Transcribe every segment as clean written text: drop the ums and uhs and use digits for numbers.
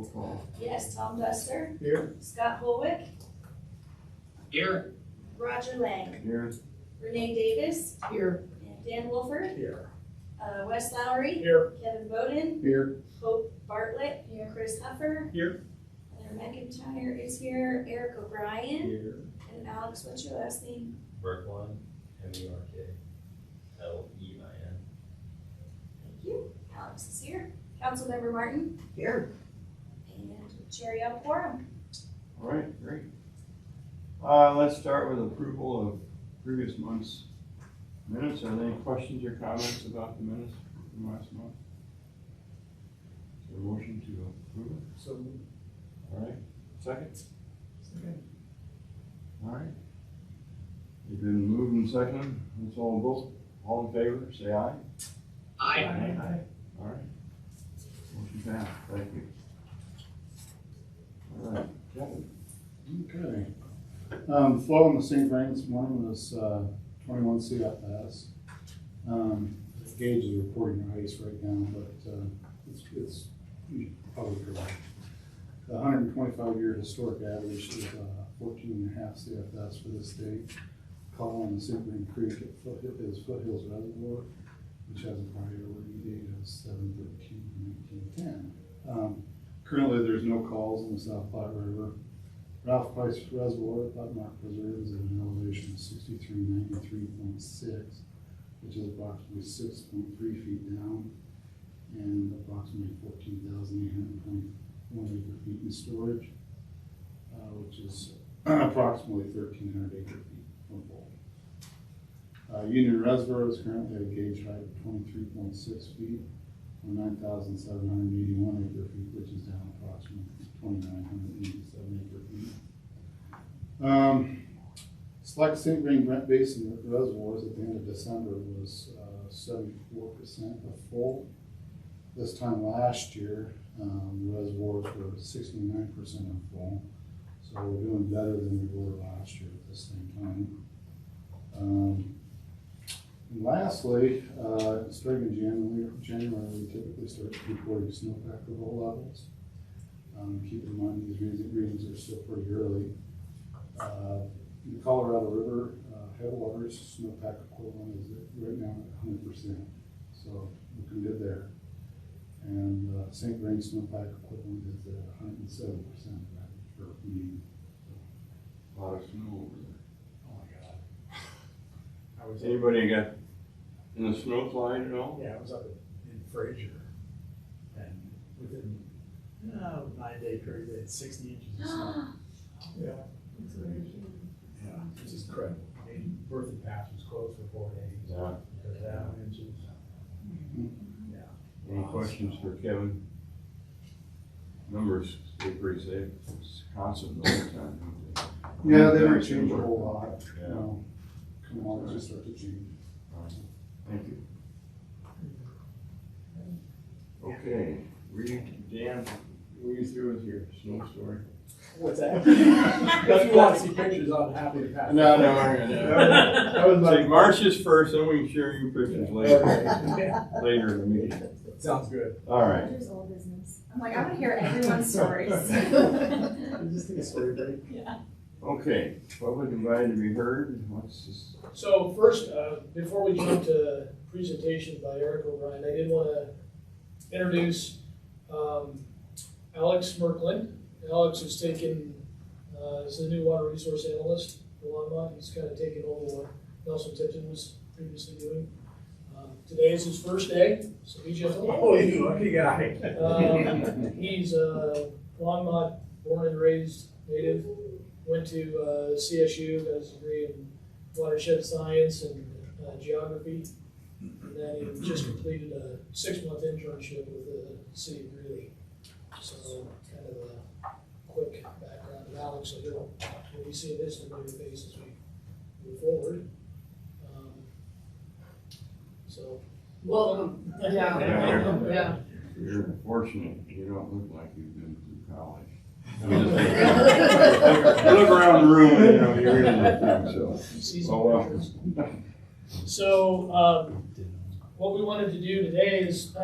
roll call. Yes, Tom Duster, Here. Scott Holwick, Here. Roger Lang, Here. Renee Davis, Here. and Dan Wolford, Here. Wes Lowry, Here. Kevin Bowden, Here. Hope Bartlett, Chris Huffer, Here. Heather McIntyre is here, Eric O'Brien, Here. and Alex, what's your last name? Brookline, MERKLEIN. Thank you. Alex is here. Councilmember Martin Here. and Chair Alpora. All right, great. Let's start with approval of previous month's minutes. Are there any questions or comments about the minutes from last month? Is there a motion to approve it? So. All right, second? All right. You've been moved and seconded. Let's all vote. All in favor, say aye. Aye. All right. Motion passed. Thank you. All right, Kevin. Okay. Flow in the St. Vrain this morning was 21 CFS. The gauge is reporting ice right now, but it's probably correct. The 125-year historic average is 14.5 CFS for this date. Call on the St. Vrain Creek at Foothills Reservoir, which has a priority date of 7/13/1910. Currently, there's no calls in the South Platte River. Ralph Price Reservoir at Buttmark Preserve is at an elevation of 6393.6, which is approximately 6.3 feet down and approximately 14,821 acre feet in storage, which is approximately 1,300 acre feet from full. Union Reservoir is currently at a gauge height of 23.6 feet or 9,781 acre feet, which is down approximately 2,987 acre feet. Select St. Vrain Basin reservoirs at the end of December was 74% of full. This time last year, the reservoirs were 69% of full. So we're doing better than we were last year at the same time. And lastly, starting in January, we typically start reporting snowpack levels. Keep in mind these readings are still pretty early. The Colorado River headwaters snowpack equivalent is right now at 100%, so looking good there. And St. Vrain snowpack equivalent is at 107% for mean. A lot of snow over there. Oh my God. I was Anybody got in the snow slide at all? Yeah, I was up in Fraser, and within 9-day period, they had 60 inches of snow. Yeah. Yeah, it's just incredible. I mean, Berthoud Pass was closed for 4 days. Yeah. Because of that inches. Yeah. Any questions for Kevin? Numbers stay pretty safe. It's constant all the time. Yeah, they don't change a whole lot. Yeah. You know, come on, just start to change. Thank you. Okay, Dan, were you through with your snow story? What's that? If you want to see pictures, I'm happy to pass. No. That was Say March is first, then we can share you pictures later, Okay. later in the meeting. Sounds good. All right. There's old business. I'm like, I want to hear everyone's stories. Just take a story break. Yeah. Okay, public invited to be heard. What's this? So first, before we jump to presentation by Eric O'Brien, I did want to introduce Alex Merklin. Alex has taken, is the new water resource analyst for Longmont. He's kind of taken over what Nelson Tipton was previously doing. Today is his first day, so be gentle. Oh, you lucky guy. He's Longmont, born and raised native. Went to CSU, got his degree in watershed science and geography. And then he just completed a 6-month internship with the city of Greeley. So kind of a quick background of Alex. So you'll be seeing this in your face as we move forward. So welcome. Yeah. You're fortunate you don't look like you've been through college. You look around the room and you really look young, so. So what we wanted to do today is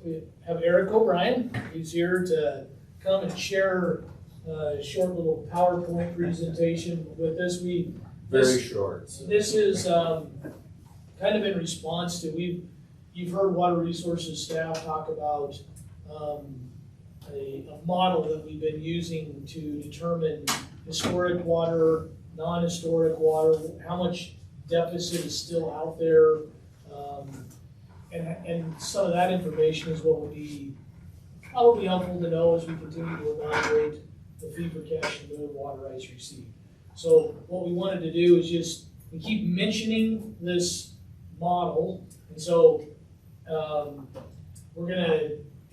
we have Eric O'Brien. He's here to come and share a short little PowerPoint presentation with us. Very short. This is kind of in response to, you've heard Water Resources staff talk about a model that we've been using to determine historic water, non-historic water, how much deficit is still out there. And some of that information is what would be probably helpful to know as we continue to evaluate the fee for cash and lieu of water rights received. So what we wanted to do is just, we keep mentioning this model, and so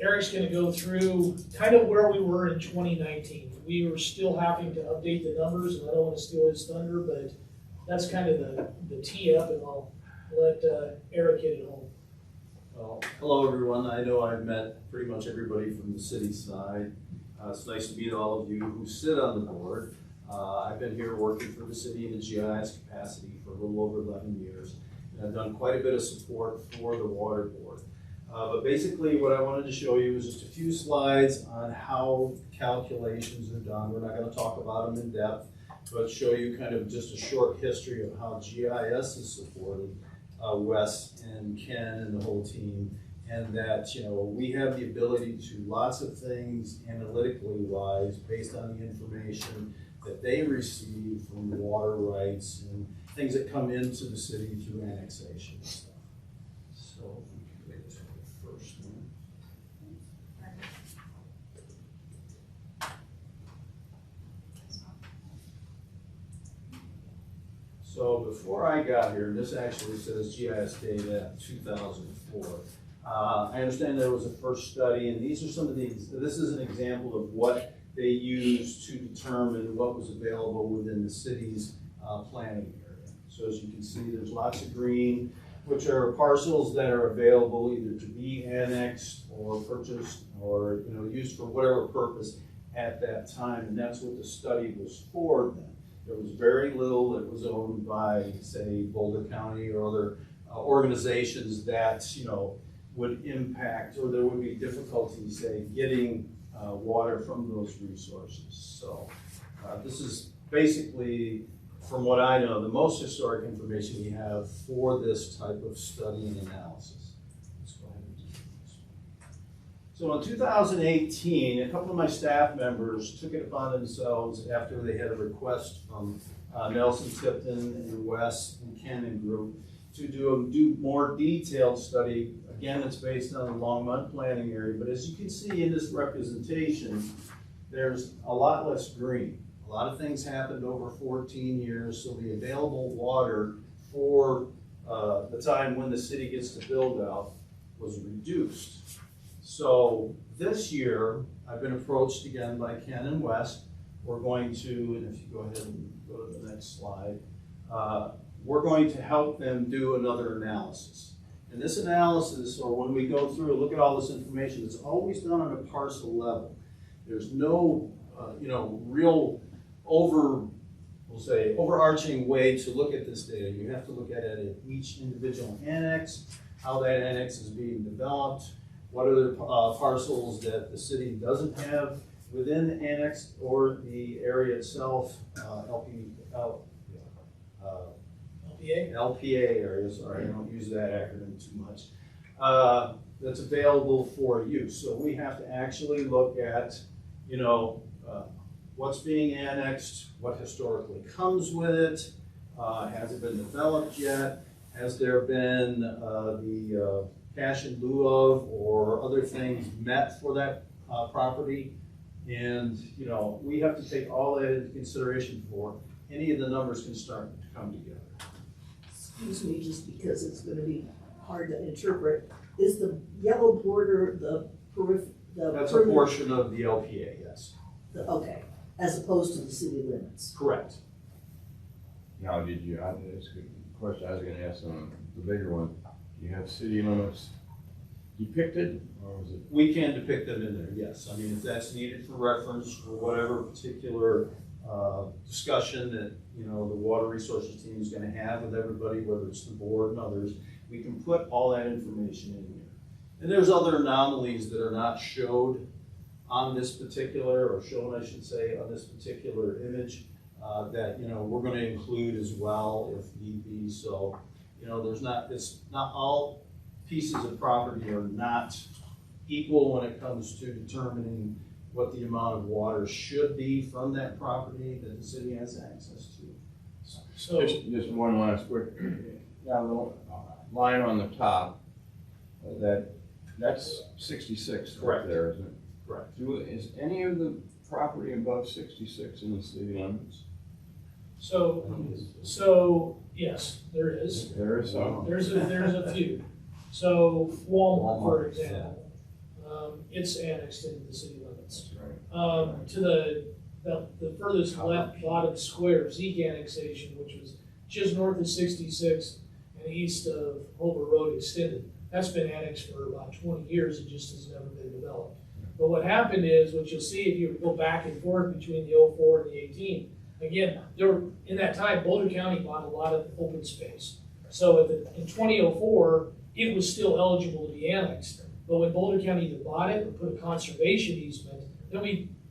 Eric's gonna go through kind of where we were in 2019. We were still having to update the numbers, and I don't want to steal his thunder, but that's kind of the tee up, and I'll let Eric hit it home. Well, hello everyone. I know I've met pretty much everybody from the city side. It's nice to meet all of you who sit on the board. I've been here working for the city in a GIS capacity for a little over 11 years. And I've done quite a bit of support for the water board. But basically what I wanted to show you is just a few slides on how calculations are done. We're not going to talk about them in depth, but show you kind of just a short history of how GIS is supported. Wes and Ken and the whole team, and that, you know, we have the ability to do lots of things analytically wise based on the information that they receive from the water rights and things that come into the city through annexation and stuff. So if we can go to the first one. So before I got here, and this actually says GIS data 2004. I understand there was a first study, and these are some of these. This is an example of what they used to determine what was available within the city's planning area. So as you can see, there's lots of green, which are parcels that are available either to be annexed or purchased or, you know, used for whatever purpose at that time, and that's what the study was for then. There was very little that was owned by, say, Boulder County or other organizations that, you know, would impact, or there would be difficulty, say, getting water from those resources. So this is basically, from what I know, the most historic information we have for this type of study and analysis. Let's go ahead and do this one. So in 2018, a couple of my staff members took it upon themselves after they had a request from Nelson Tipton and Wes and Ken and group to do more detailed study. Again, it's based on the Longmont planning area, but as you can see in this representation, there's a lot less green. A lot of things happened over 14 years, so the available water for the time when the city gets to build out was reduced. So this year, I've been approached again by Ken and Wes. We're going to, and if you go ahead and go to the next slide, we're going to help them do another analysis. And this analysis, or when we go through and look at all this information, it's always done on a parcel level. There's no, you know, real overarching way to look at this data. You have to look at it at each individual annex, how that annex is being developed, what are the parcels that the city doesn't have within the annex or the area itself, LPA area, sorry, I don't use that acronym too much, that's available for use. So we have to actually look at, you know, what's being annexed, what historically comes with it, has it been developed yet, has there been the cash in lieu of or other things met for that property. And, you know, we have to take all that into consideration before any of the numbers can start to come together. Excuse me, just because it's gonna be hard to interpret, is the yellow border the That's a portion of the LPA, yes. Okay, as opposed to the city limits? Correct. Now, that's a good question I was gonna ask on the bigger one. Do you have city limits depicted, or was it? We can depict them in there, yes. I mean, if that's needed for reference for whatever particular discussion that, you know, the water resources team is going to have with everybody, whether it's the board and others, we can put all that information in here. And there's other anomalies that are not showed on this particular, or shown, I should say, on this particular image, that, you know, we're gonna include as well if need be. So, you know, it's not all pieces of property are not equal when it comes to determining what the amount of water should be from that property that the city has access to. So, Just one last quick, now the line on the top, that's 66 right Correct. there, isn't it? Correct. Is any of the property above 66 in the city limits? so, yes, there is. There is some. There's a few. So Walmart, for Walmart, example, it's annexed into the city limits. Right. To the furthest left bottom square, Zeke annexation, which was just north of 66 and east of Holbert Road extended. That's been annexed for about 20 years, it just has never been developed. But what happened is, what you'll see if you go back and forth between the 04 and the 18, again, in that time, Boulder County bought a lot of open space. So in 2004, it was still eligible to be annexed. But when Boulder County either bought it or put a conservation easement, then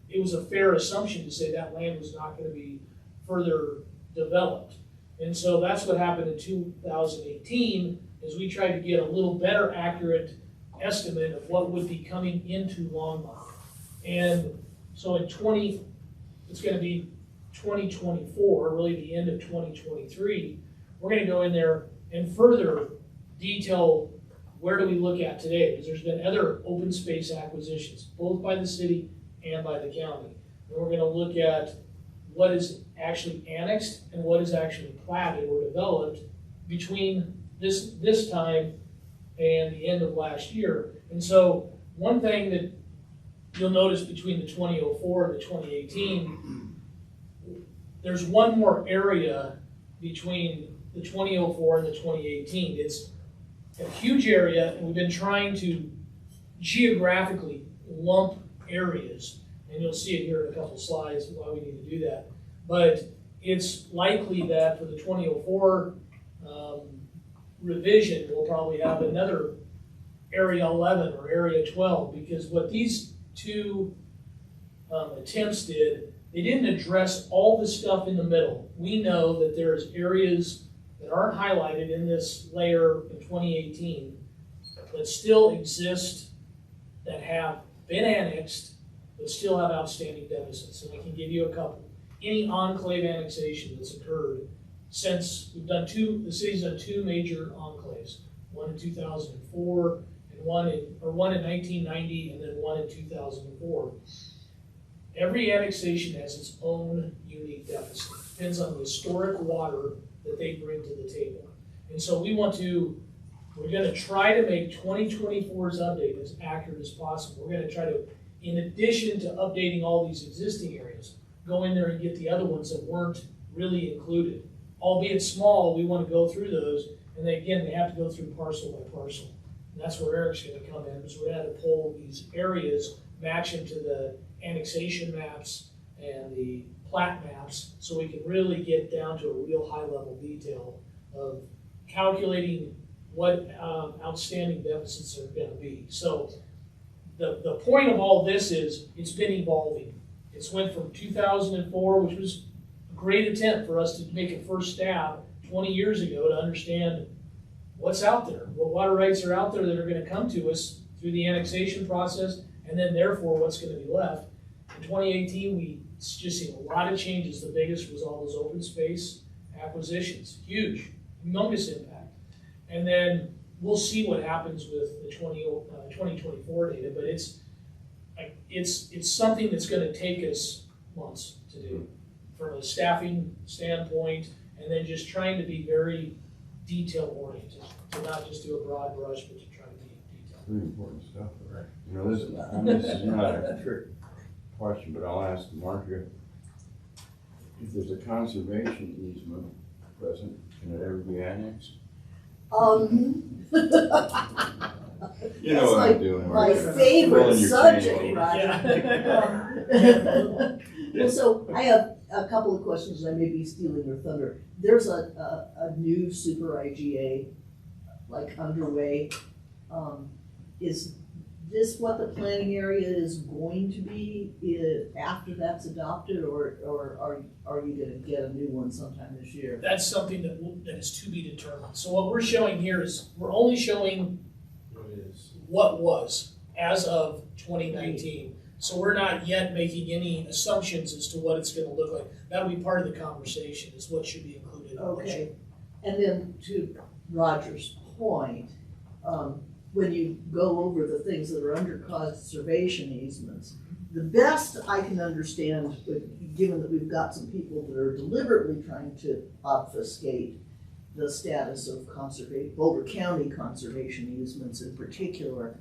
it was a fair assumption to say that land was not gonna be further developed. And so that's what happened in 2018, is we tried to get a little better accurate estimate of what would be coming into Longmont. And so it's gonna be 2024, really the end of 2023, we're gonna go in there and further detail where do we look at today, because there's been other open space acquisitions, both by the city and by the county. And we're gonna look at what is actually annexed and what is actually platted or developed between this time and the end of last year. And so one thing that you'll notice between the 2004 and the 2018, there's one more area between the 2004 and the 2018. It's a huge area, and we've been trying to geographically lump areas. And you'll see it here in a couple slides why we need to do that. But it's likely that for the 2004 revision, we'll probably have another Area 11 or Area 12, because what these two attempts did, they didn't address all the stuff in the middle. We know that there's areas that aren't highlighted in this layer in 2018 that still exist, that have been annexed, but still have outstanding deficits. And I can give you a couple. Any enclave annexation that's occurred since the city's done two major enclaves, one in 2004 and one in 1990, and then one in 2004. Every annexation has its own unique deficit. Depends on the historic water that they bring to the table. And so we're gonna try to make 2024's update as accurate as possible. We're gonna try to, in addition to updating all these existing areas, go in there and get the other ones that weren't really included. Albeit small, we wanna go through those, and then again, they have to go through parcel by parcel. And that's where Eric's gonna come in, because we're gonna have to pull these areas, match them to the annexation maps and the plat maps, so we can really get down to a real high level detail of calculating what outstanding deficits are gonna be. So the point of all this is, it's been evolving. It's went from 2004, which was a great attempt for us to make a first stab 20 years ago to understand what's out there, what water rights are out there that are gonna come to us through the annexation process, and then therefore what's gonna be left. In 2018, we just seen a lot of changes. The biggest was all those open space acquisitions, huge, humongous impact. And then we'll see what happens with the 2024 data, but it's something that's gonna take us months to do from a staffing standpoint, and then just trying to be very detail oriented, to not just do a broad brush, but to try to be detailed. Pretty important stuff, right? You know, this is not a trick question, but I'll ask Marcia. If there's a conservation easement present, can it ever be annexed? You know what I'm doing, My Marcia. favorite Pulling your subject, chain. Roger. Well, so I have a couple of questions, and I may be stealing your thunder. There's a new super IGA, like underway. Is this what the planning area is going to be after that's adopted, or are you gonna get a new one sometime this year? That's something that is to be determined. So what we're showing here is, we're only showing What is? what was as of 2019. So we're not yet making any assumptions as to what it's gonna look like. That'll be part of the conversation, is what should be included in the budget. Okay, and then to Roger's point, when you go over the things that are under conservation easements, the best I can understand, given that we've got some people that are deliberately trying to obfuscate the status of Boulder County conservation easements in particular,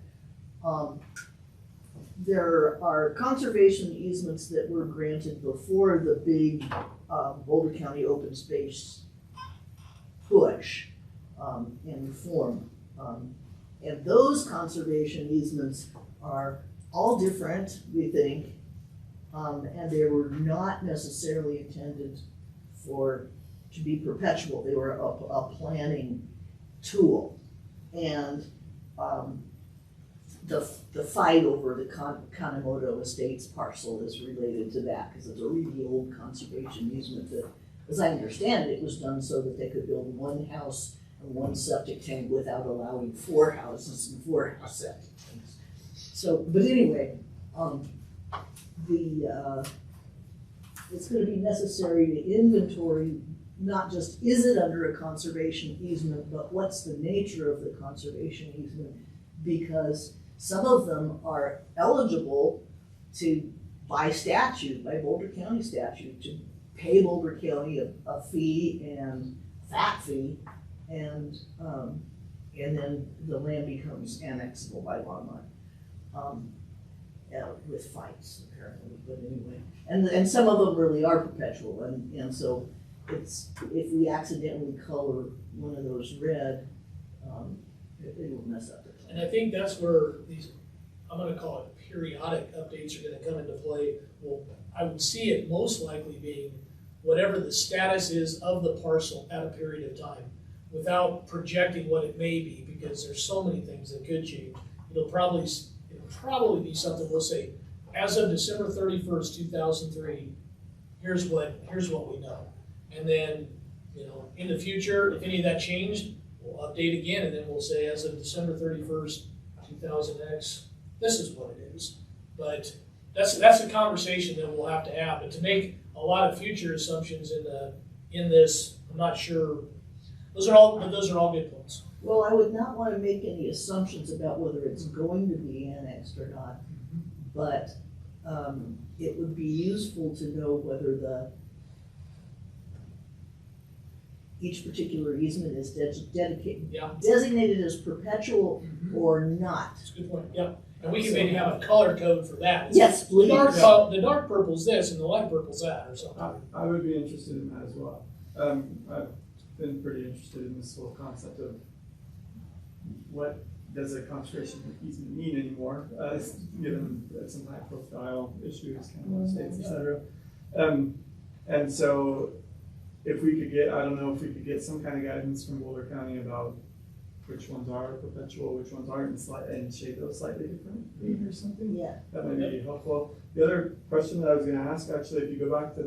there are conservation easements that were granted before the big Boulder County open space push and reform. And those conservation easements are all different, we think, and they were not necessarily intended to be perpetual. They were a planning tool. And the fight over the Kanemoto Estates parcel is related to that, because it's a really old conservation easement that, as I understand it, was done so that they could build one house and one septic tank without allowing 4 houses and 4 septic tanks. So, but anyway, it's gonna be necessary to inventory, not just is it under a conservation easement, but what's the nature of the conservation easement? Because some of them are eligible to, by statute, by Boulder County statute, to pay Boulder County a fee and fat fee, and then the land becomes annexable by Longmont, with fights apparently, but anyway. And some of them really are perpetual, and so it's, if we accidentally color one of those red, it will mess up the plan. And I think that's where these, I'm gonna call it periodic updates, are gonna come into play. Well, I would see it most likely being whatever the status is of the parcel at a period of time, without projecting what it may be, because there's so many things that could change. It'll probably be something we'll say, as of December 31st, 2003, here's what we know. And then, in the future, if any of that changed, we'll update again, and then we'll say, as of December 31st, 2000X, this is what it is. But that's a conversation that we'll have to have. But to make a lot of future assumptions in this, I'm not sure. Those are all good points. Well, I would not want to make any assumptions about whether it's going to be annexed or not, but it would be useful to know whether each particular easement is designated as perpetual or not. That's a good point, yeah. And we can maybe have a color code for that. Yes, please. The dark purple's this and the light purple's that, or something. I would be interested in that as well. I've been pretty interested in this whole concept of what does a conservation easement mean anymore, given some high profile issues, kind of states, et cetera. And so if we could get, I don't know if we could get some kind of guidance from Boulder County about which ones are perpetual, which ones aren't, and shade those slightly differently or something. Yeah. That might be helpful. The other question that I was gonna ask, actually, if you go back to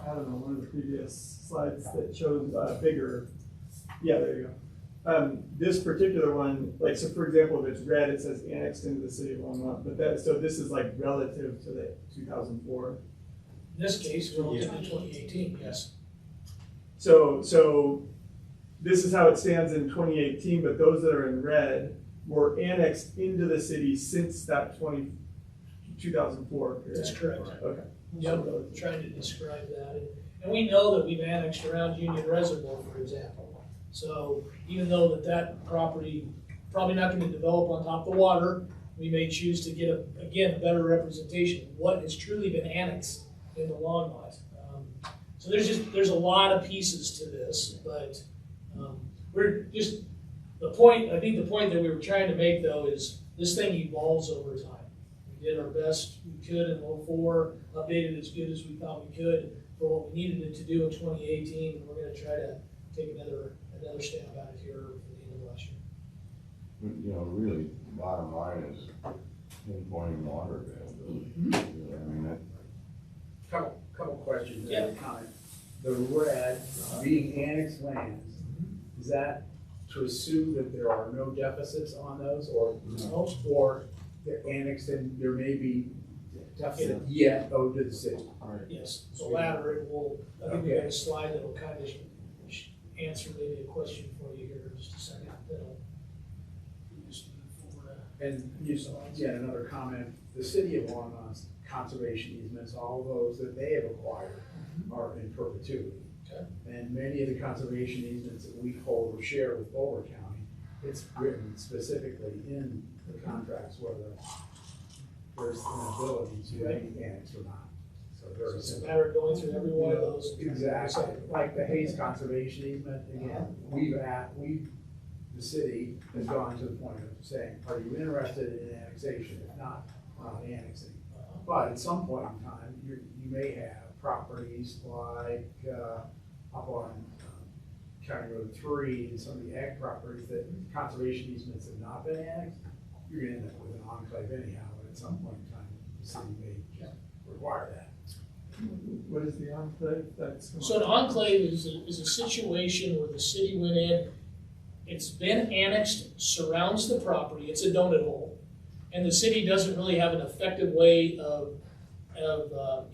one of the previous slides that showed bigger, yeah, there you go. This particular one, so for example, if it's red, it says annexed into the city of Longmont, but so this is like relative to the 2004. In this case, relative to 2018, yes. So this is how it stands in 2018, but those that are in red were annexed into the city since that 2004 period. That's correct. Okay. Yep, trying to describe that. And we know that we've annexed around Union Reservoir, for example. So even though that property probably not going to develop on top of the water, we may choose to get a better representation of what has truly been annexed in the Longmont. So there's a lot of pieces to this, but we're just, I think the point that we were trying to make though is this thing evolves over time. We did our best we could in 04, updated as good as we thought we could for what we needed it to do in 2018, and we're going to try to take another stab at it here for the end of last year. Really, the bottom line is, pinpointing water availability. I mean, that, Couple questions. Yeah. Comment. The red being annexed lands, is that to assume that there are no deficits on those, or they're annexed and there may be deficit yet owed to the city? Yes, the latter, it will, I think we have a slide that'll kind of answer maybe a question for you here in just a second. That'll just move forward. And yet another comment, the city of Longmont's conservation easements, all those that they have acquired are in perpetuity. Okay. And many of the conservation easements that we hold or share with Boulder County, it's written specifically in the contracts whether there's an ability to be annexed or not. So So very it's a simple. matter of going through every one of those. Exactly, like the Hayes Conservation easement, again, the city has gone to the point of saying, are you interested in annexation? If not, we're not annexing. But at some point in time, you may have properties like, up on County Road 3 and some of the ag properties that conservation easements have not been annexed. You're gonna end up with an enclave anyhow, but at some point in time, the city may require that. What is the enclave? That's. So an enclave is a situation where the city went in, it's been annexed, surrounds the property, it's a donut hole. And the city doesn't really have an effective way of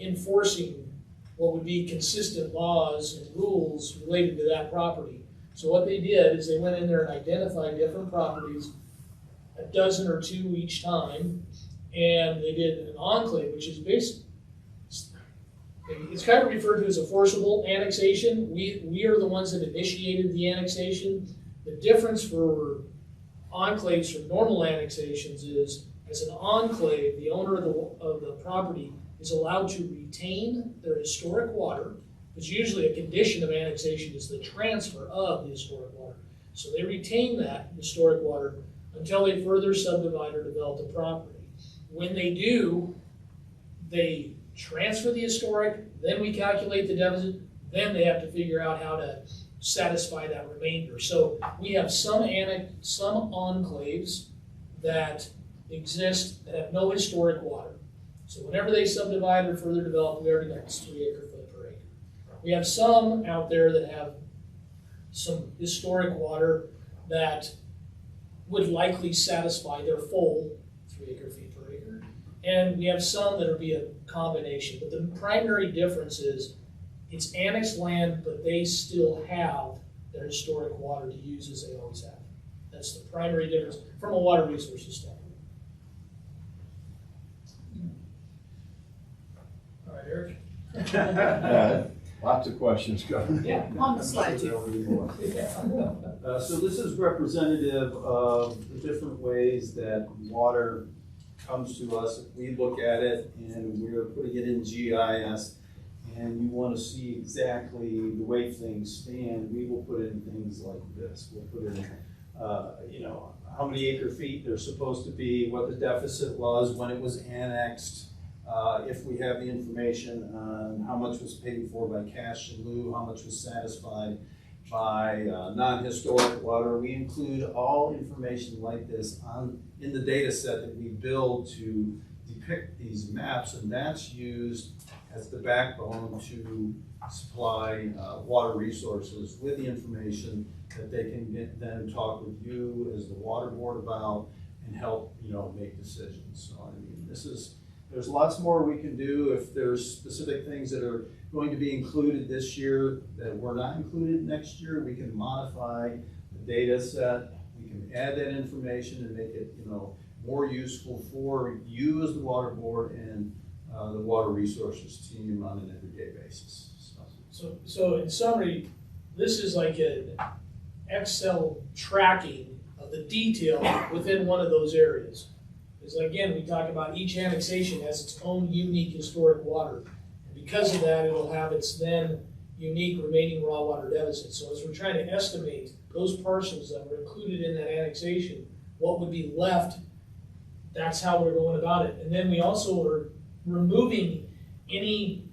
enforcing what would be consistent laws and rules related to that property. So what they did is they went in there and identified different properties, a dozen or two each time, and they did an enclave, which is basically, it's kind of referred to as a forcible annexation. We are the ones that initiated the annexation. The difference for enclaves from normal annexations is, as an enclave, the owner of the property is allowed to retain their historic water, because usually a condition of annexation is the transfer of the historic water. So they retain that historic water until they further subdivide or develop the property. When they do, they transfer the historic, then we calculate the deficit, then they have to figure out how to satisfy that remainder. So we have some enclaves that exist that have no historic water. So whenever they subdivide or further develop, we already know it's 3 acre-foot per acre. We have some out there that have some historic water that would likely satisfy their full 3 acre-feet per acre. And we have some that'll be a combination. But the primary difference is it's annexed land, but they still have their historic water to use as they always have. That's the primary difference from a water resources standpoint. All right, Eric? lots of questions coming. Yeah. On the slide too. So this is representative of the different ways that water comes to us. If we look at it and we're putting it in GIS and you want to see exactly the way things stand, we will put in things like this. We'll put in, how many acre feet there's supposed to be, what the deficit was when it was annexed, if we have the information on how much was paid for by cash in lieu, how much was satisfied by non-historic water. We include all information like this in the data set that we build to depict these maps, and that's used as the backbone to supply water resources with the information that they can then talk with you as the water board about and help make decisions. So I mean, there's lots more we can do. If there's specific things that are going to be included this year that were not included next year, we can modify the data set. We can add that information and make it more useful for you as the water board and the water resources team on an everyday basis. So in summary, this is like an Excel tracking of the detail within one of those areas. Because again, we talk about each annexation has its own unique historic water. And because of that, it'll have its then unique remaining raw water deficit. So as we're trying to estimate those parcels that were included in that annexation, what would be left, that's how we're going about it. And then we also are removing any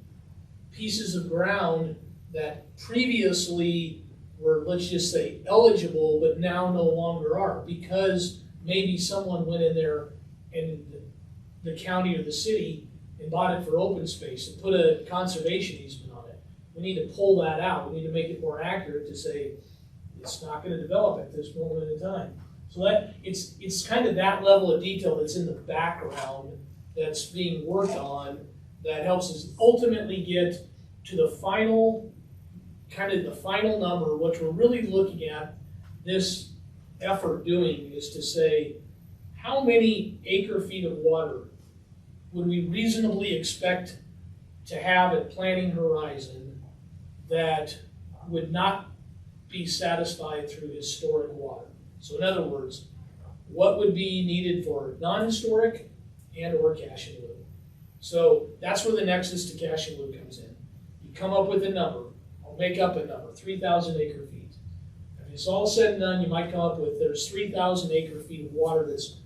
pieces of ground that previously were, let's just say, eligible, but now no longer are, because maybe someone went in there and the county or the city and bought it for open space and put a conservation easement on it. We need to pull that out. We need to make it more accurate to say it's not gonna develop at this moment in time. So that, it's kind of that level of detail that's in the background that's being worked on that helps us ultimately get to the final, kind of the final number. What we're really looking at this effort doing is to say, how many acre feet of water would we reasonably expect to have at planning horizon that would not be satisfied through historic water? So in other words, what would be needed for non-historic and or cash in lieu? So that's where the nexus to cash in lieu comes in. You come up with a number, I'll make up a number, 3,000 acre feet. If it's all said and done, you might come up with there's 3,000 acre feet of water that's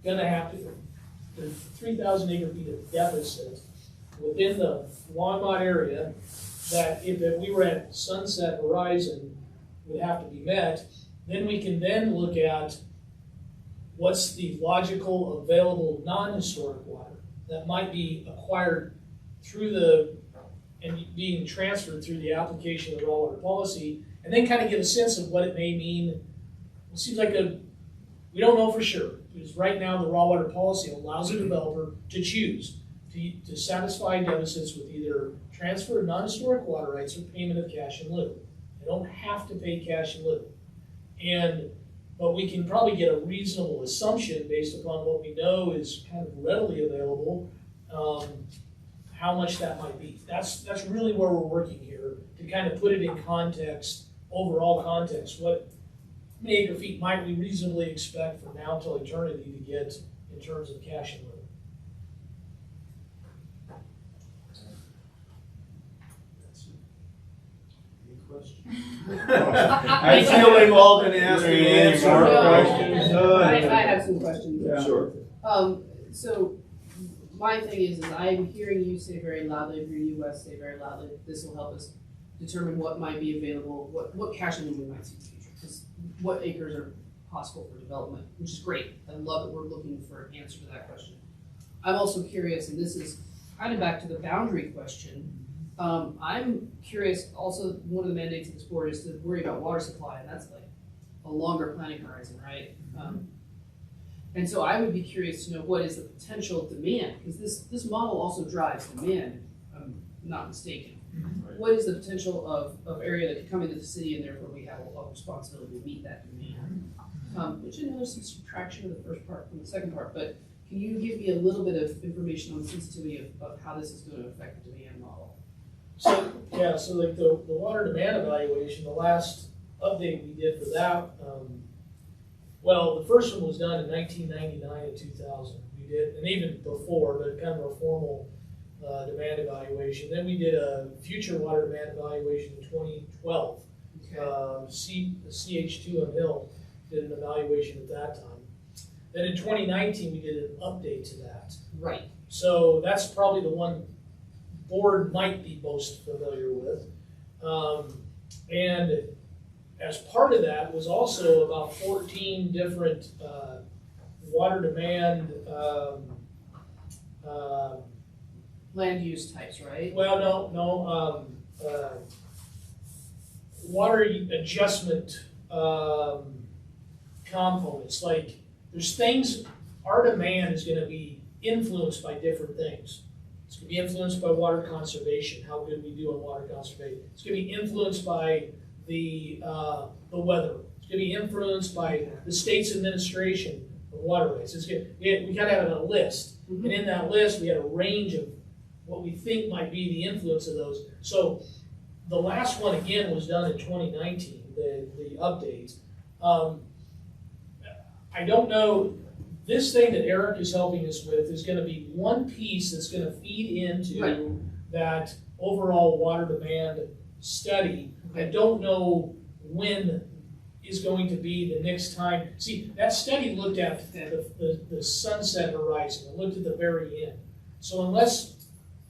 gonna have to, there's 3,000 acre feet of deficit within the Longmont area that if we were at sunset horizon would have to be met. Then we can then look at what's the logical available non-historic water that might be acquired through the, and being transferred through the application of the raw water policy, and then kind of get a sense of what it may mean. It seems like we don't know for sure, because right now the raw water policy allows a developer to choose to satisfy deficits with either transfer of non-historic water rights or payment of cash in lieu. They don't have to pay cash in lieu. But we can probably get a reasonable assumption based upon what we know is kind of readily available, how much that might be. That's really where we're working here, to kind of put it in context, overall context. What many acre feet might we reasonably expect from now till eternity to get in terms of cash in lieu? I feel they've all been asked and Any answered. more No. questions? I have some questions. Yeah. Sure. So my thing is I'm hearing you say very loudly, I'm hearing you Wes say very loudly, this will help us determine what might be available, what cash in lieu we might see in the future, because what acres are possible for development, which is great. I love that we're looking for an answer to that question. I'm also curious, and this is kind of back to the boundary question. I'm curious, also, one of the mandates of this board is to worry about water supply, and that's like a longer planning horizon, right? And so I would be curious to know what is the potential demand, because this model also drives demand, if I'm not mistaken. What is the potential of area that could come into the city, and therefore we have a responsibility to meet that demand? Which I know there's some subtraction of the first part from the second part, but can you give me a little bit of information on the sensitivity of how this is going to affect the demand model? So, yeah, so like the water demand evaluation, the last update we did for that, well, the first one was done in 1999 and 2000. We did, and even before, but kind of a formal demand evaluation. Then we did a future water demand evaluation in 2012. Okay. CH2 and Hill did an evaluation at that time. Then in 2019, we did an update to that. Right. So that's probably the one board might be most familiar with. And as part of that was also about 14 different water demand, Land use types, right? well, water adjustment components. Like there's things, our demand is going to be influenced by different things. It's going to be influenced by water conservation, how good we do on water conservation. It's going to be influenced by the weather. It's going to be influenced by the state's administration of water rights. We kind of had a list, and in that list we had a range of what we think might be the influence of those. So the last one again was done in 2019, the update. I don't know. This thing that Eric is helping us with is going to be one piece that's going to feed into that overall water demand study. I don't know when is going to be the next time. See, that study looked at the sunset horizon. It looked at the very end. So unless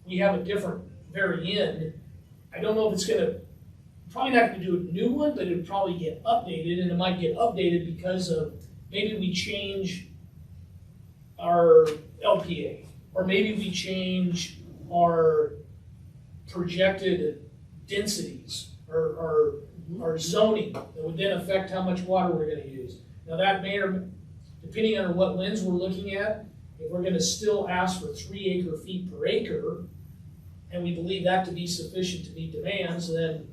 we have a different very end, I don't know if it's going to, probably not going to do a new one, but it would probably get updated, and it might get updated because of maybe we change our LPA, or maybe we change our projected densities or zoning that would then affect how much water we're gonna use. Now that may or, depending on what lens we're looking at, if we're gonna still ask for 3 acre-feet per acre, and we believe that to be sufficient to meet demands, then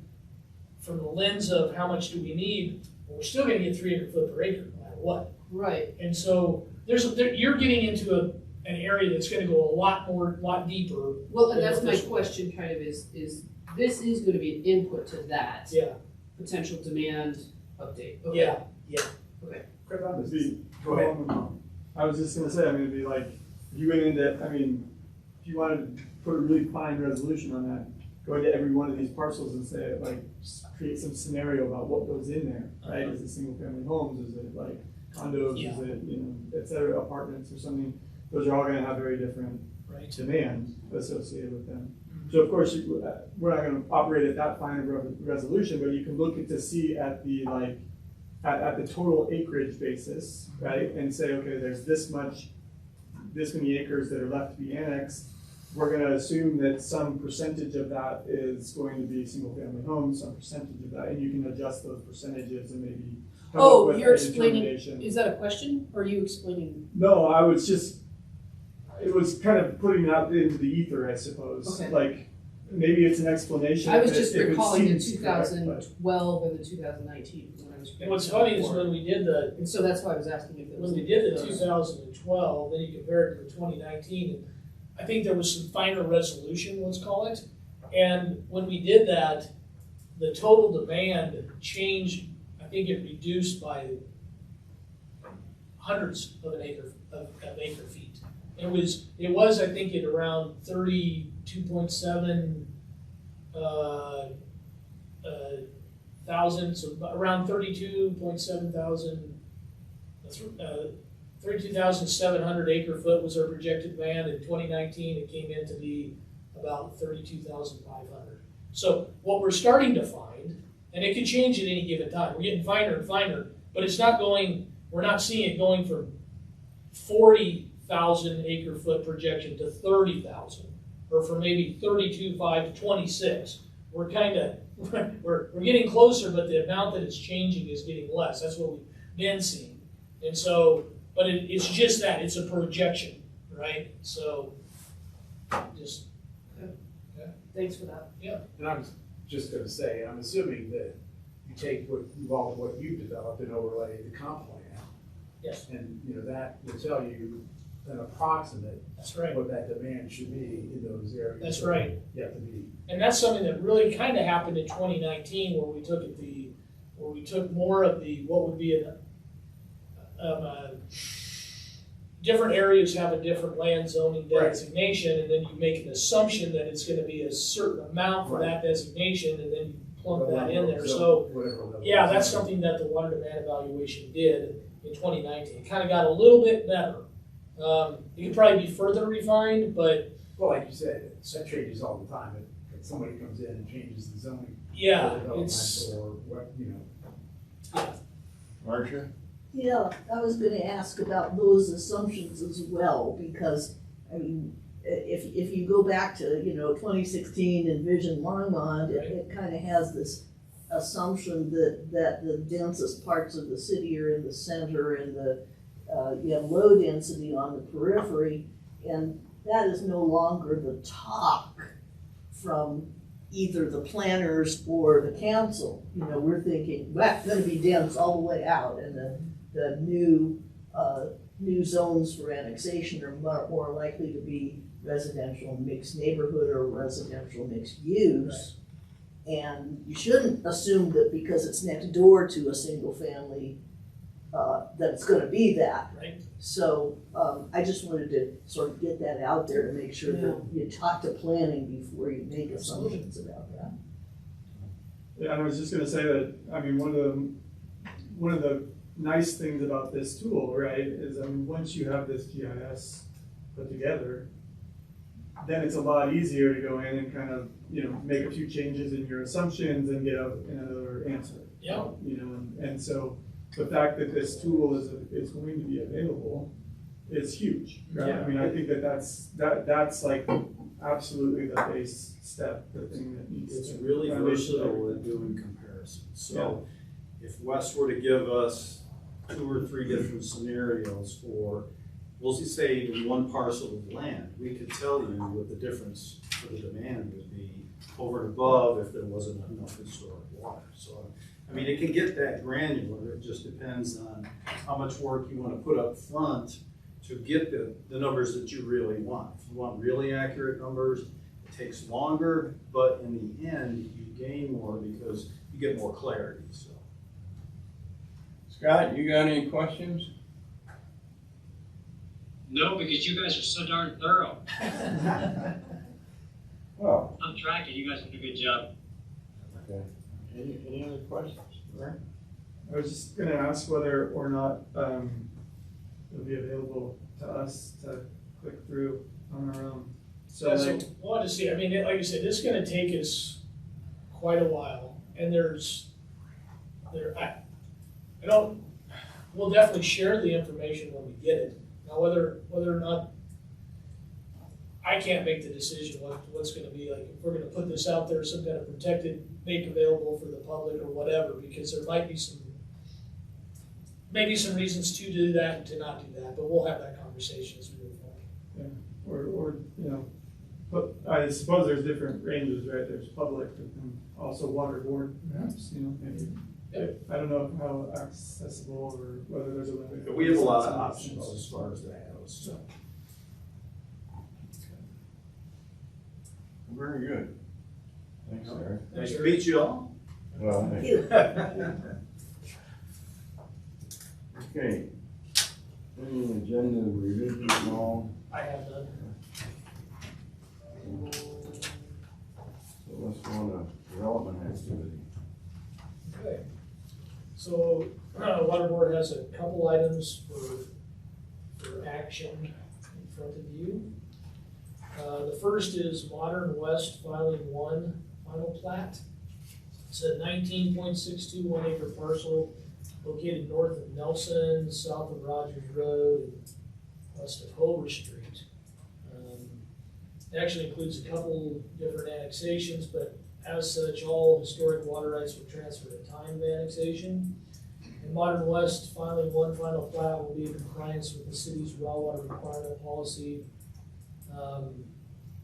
from the lens of how much do we need, well, we're still gonna get 3 acre-foot per acre, no matter what. Right, And so you're getting into an area that's gonna go a lot deeper. well, and that's my This- question kind of is this is gonna be an input to that Yeah, potential demand update. Okay. yeah. Craig, on It'd this, be- go ahead. I was just gonna say, I mean, it'd be like, if you went into, I mean, if you wanted to put a really fine resolution on that, go into every one of these parcels and say, like, just create some scenario about what goes in there, right? Is it single family homes, is it like condos, Yeah. is it, et cetera, apartments or something? Those are all gonna have very different Right. demands associated with them. So of course, we're not gonna operate at that fine of resolution, but you can look at to see at the like, at the total acreage basis, right? And say, okay, there's this many acres that are left to be annexed. We're gonna assume that some percentage of that is going to be single family homes, some percentage of that, and you can adjust those percentages and maybe come up Oh, with you're a explaining, determination. is that a question, or are you explaining? No, it was kind of putting it out into the ether, I suppose. Okay. Like, maybe it's an explanation. I was if it- just if it recalling the seems two correct, thousand but- twelve and the 2019 when I was. And what's funny is when we did the, And so that's why I was asking if it was. when we did the 2012, then you compare it to the 2019, and I think there was some finer resolution, let's call it. And when we did that, the total demand changed, I think it reduced by hundreds of acre feet. It was, I think, at around 32.7 thousand, so around 32.7 thousand, 32,700 acre foot was our projected demand. In 2019, it came in to be about 32,500. So what we're starting to find, and it could change at any given time, we're getting finer and finer, but it's not going, we're not seeing it going from 40,000 acre foot projection to 30,000, or from maybe 32.5 to 26. We're kind of, we're getting closer, but the amount that it's changing is getting less. That's what we've been seeing. And so, but it's just that, it's a projection, right? So, just, Thanks for that. And I was just gonna say, I'm assuming that you take what you've developed and overlay the comp plan. yes, And, that will tell you an approximate that's right. what that demand should be in those areas. That's right. You have to be. And that's something that really kind of happened in 2019, where we took more of the, what would be different areas have a different land zoning Right. designation, and then you make an assumption that it's gonna be a certain amount for that designation, and then you plunk that in there. So, yeah, that's something that the water demand evaluation did in 2019. It kind of got a little bit better. It could probably be further refined, but Well, like you said, that changes all the time. If somebody comes in and changes the zoning. yeah, for development it's, Or what, Marcia? Yeah, I was gonna ask about those assumptions as well, because, I mean, if you go back to, 2016 Envision Longmont, it kind of has this assumption that the densest parts of the city are in the center and you have low density on the periphery, and that is no longer the talk from either the planners or the council. We're thinking, well, it's gonna be dense all the way out, and the new zones for annexation are more likely to be residential mixed neighborhood or residential mixed use. And you shouldn't assume that because it's next door to a single family, that it's gonna be that. right? So, I just wanted to sort of get that out there to make sure that you talk to planning before you make assumptions about that. Yeah, and I was just gonna say that, I mean, one of the nice things about this tool, right, is, once you have this GIS put together, then it's a lot easier to go in and kind of, make a few changes in your assumptions and get another answer. Yeah. And so the fact that this tool is going to be available, is huge, right? Yeah. I mean, I think that's like absolutely the base step, the thing that needs It's to. really foundation versatile at doing comparisons. So if Wes were to give us 2 or 3 different scenarios for, we'll just say even one parcel of land, we could tell you what the difference for the demand would be over and above if there wasn't enough historic water. So, I mean, it can get that granular. It just depends on how much work you want to put up front to get the numbers that you really want. If you want really accurate numbers, it takes longer, but in the end, you gain more because you get more clarity, so. Scott, you got any questions? No, because you guys are so darn thorough. Well, I'm tracking. You guys did a good job. okay. Any other questions? Right? I was just gonna ask whether or not, it'll be available to us to click through on our own. So So like, we'll have to see, I mean, like I said, it's gonna take us quite a while, and I don't, we'll definitely share the information when we get it. Now, whether or not, I can't make the decision what's gonna be, like, if we're gonna put this out there, some kind of protected, make available for the public or whatever, because there might be maybe some reasons to do that and to not do that, but we'll have that conversation as we move forward. or, you know, but I suppose there's different ranges, right? There's public and also water board, perhaps, you know, maybe. I don't know how accessible or whether there's a limit. We have a lot of options as far as that goes, so. Very good. Thanks, Eric. Nice to meet you all. Well, Thank hey, you. okay. Any agenda revisions at all? I have none. So let's go on to development activity. Okay. So, Water Board has a couple items for action in front of you. The first is Modern West Filing 1 Final Plat. It's a 19.621 acre parcel located north of Nelson, south of Rogers Road, and west of Hover Street. It actually includes a couple different annexations, but as such, all historic water rights were transferred at time of annexation. And Modern West Filing 1 Final Plat will be in compliance with the city's raw water requirement policy.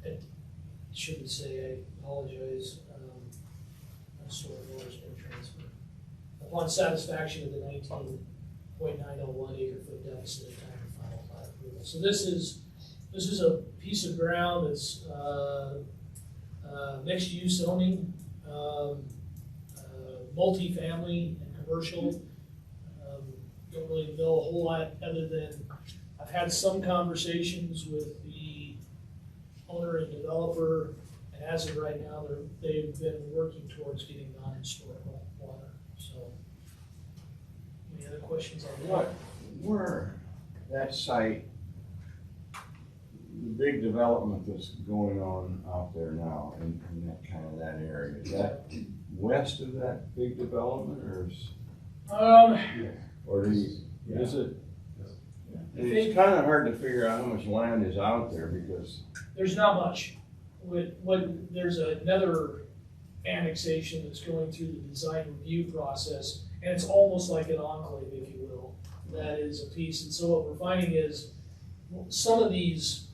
It shouldn't say, I apologize, historic waters were transferred. Upon satisfaction of the 19.901 acre foot deficit at time of final plat approval. So this is a piece of ground that's mixed use zoning, multifamily and commercial. Don't really know a whole lot other than I've had some conversations with the owner and developer, and as of right now, they've been working towards getting non-historical water. So, any other questions on that? Where that site, the big development that's going on out there now in that kind of that area, is that west of that big development or is it? And it's kind of hard to figure out how much land is out there because There's not much. There's another annexation that's going through the design review process, and it's almost like an enclave, if you will. That is a piece, and so what we're finding is some of these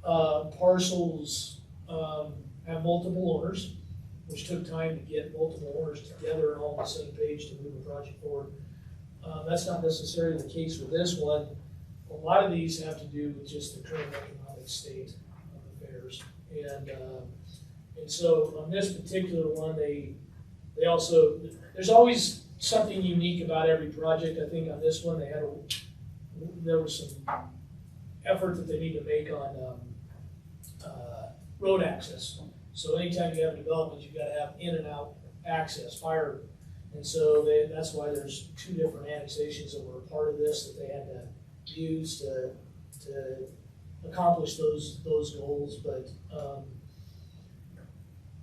parcels have multiple owners, which took time to get multiple owners together and all on the same page to move the project forward. That's not necessarily the case with this one. A lot of these have to do with just the current economic state of affairs. And so on this particular one, they also, there's always something unique about every project. I think on this one, there was some effort that they need to make on road access. So anytime you have development, you've got to have in and out access, fire. And so that's why there's two different annexations that were a part of this that they had to use to accomplish those goals. But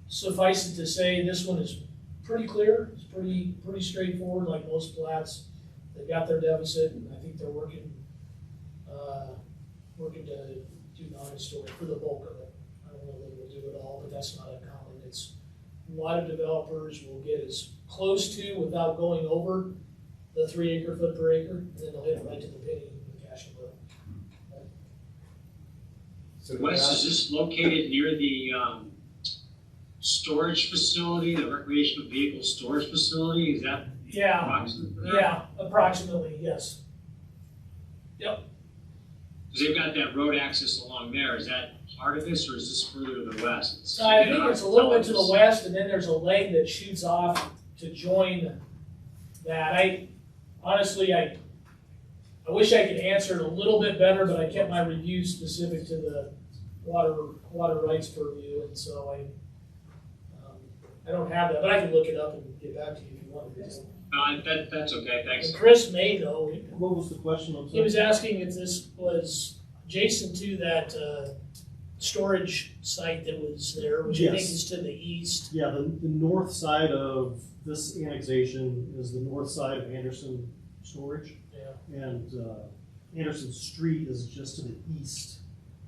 suffice it to say, this one is pretty clear. It's pretty straightforward, like most plats. They've got their deficit, and I think they're working working to do non-historic for the bulk of it. I don't know that we'll do it all, but that's not uncommon. It's, a lot of developers will get as close to without going over the 3 acre foot per acre, and then they'll hit it right to the penny in cash and bill. So Wes, is this located near the, storage facility, the recreational vehicle storage facility? Is that Yeah, approximate for that? yeah, approximately, yes. Because they've got that road access along there. Is that part of this, or is this further to the west? So I think it's a little bit to the west, and then there's a leg that shoots off to join that. I wish I could answer it a little bit better, but I kept my review specific to the water rights purview, and so I don't have that, but I can look it up and get back to you if you want me to. That's okay, thanks. And Chris may know. What was the question? I'm He sorry. was asking if this was adjacent to that storage site that was there, which I think Yes. is to the east. Yeah, the north side of this annexation is the north side of Anderson Storage. Yeah. And Anderson Street is just to the east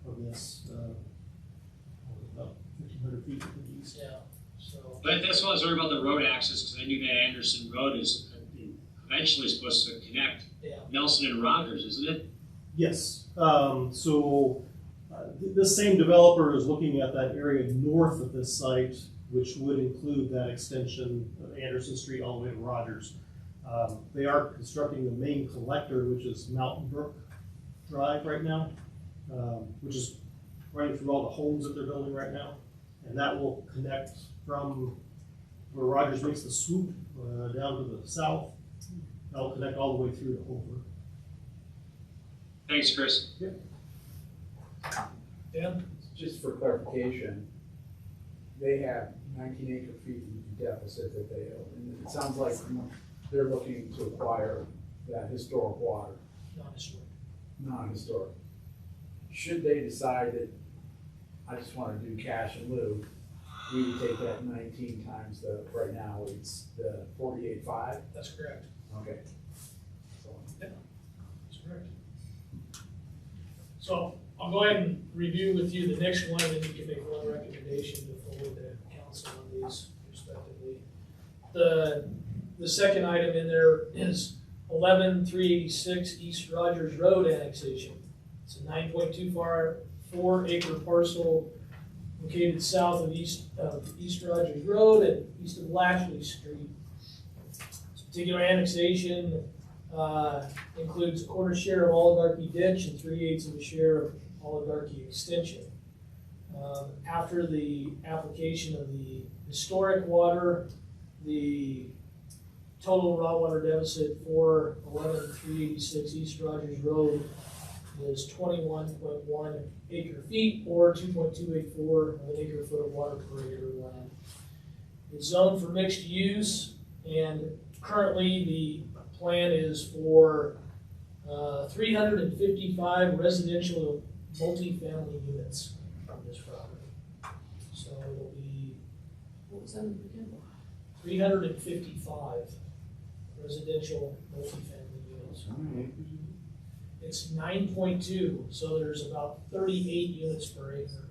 of this, about 1,500 feet to the east. Yeah. So But that's why I was worried about the road access, because I knew that Anderson Road is eventually supposed to connect yeah. Nelson and Rogers, isn't it? Yes. This same developer is looking at that area north of this site, which would include that extension of Anderson Street all the way to Rogers. They are constructing the main collector, which is Mountain Brook Drive right now, which is running through all the homes that they're building right now. And that will connect from where Rogers makes the swoop down to the south. That'll connect all the way through to Hoover. Thanks, Chris. Dan? just for clarification, they have 19 acre feet in deficit that they owe. And it sounds like they're looking to acquire that historic water, Non-historic. non-historic. Should they decide that I just want to do cash in lieu, we would take that 19 times the, right now it's the 48.5? That's correct. Okay. So, That's correct. So I'll go ahead and review with you the next one, and then you can make one recommendation to forward to council on these respectively. The second item in there is 11386 East Rogers Road annexation. It's a 9.24 acre parcel located south of East Rogers Road and east of Lashley Street. This particular annexation includes a quarter share of Oligarchy Ditch and 3/8 of a share of Oligarchy Extension. After the application of the historic water, the total raw water deficit for 11386 East Rogers Road is 21.1 acre feet or 2.284 of an acre foot of water per acre of land. It's zoned for mixed use, and currently the plan is for 355 residential multifamily units on this property. So it'll be What was that again? 355 residential multifamily units. How many acres is it? It's 9.2, so there's about 38 units per acre.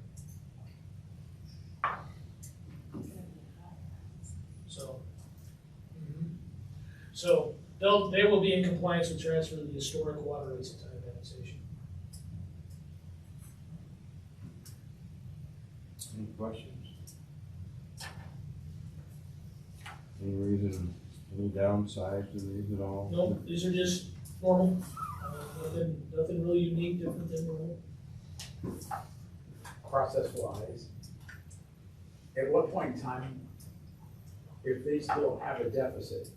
So, so they will be in compliance with transfer of the historic water rights at time of annexation. Any questions? Any reason, any downsides to these at all? Nope, these are just normal. Nothing really unique, different than normal. process-wise, at what point in time, if they still have a deficit,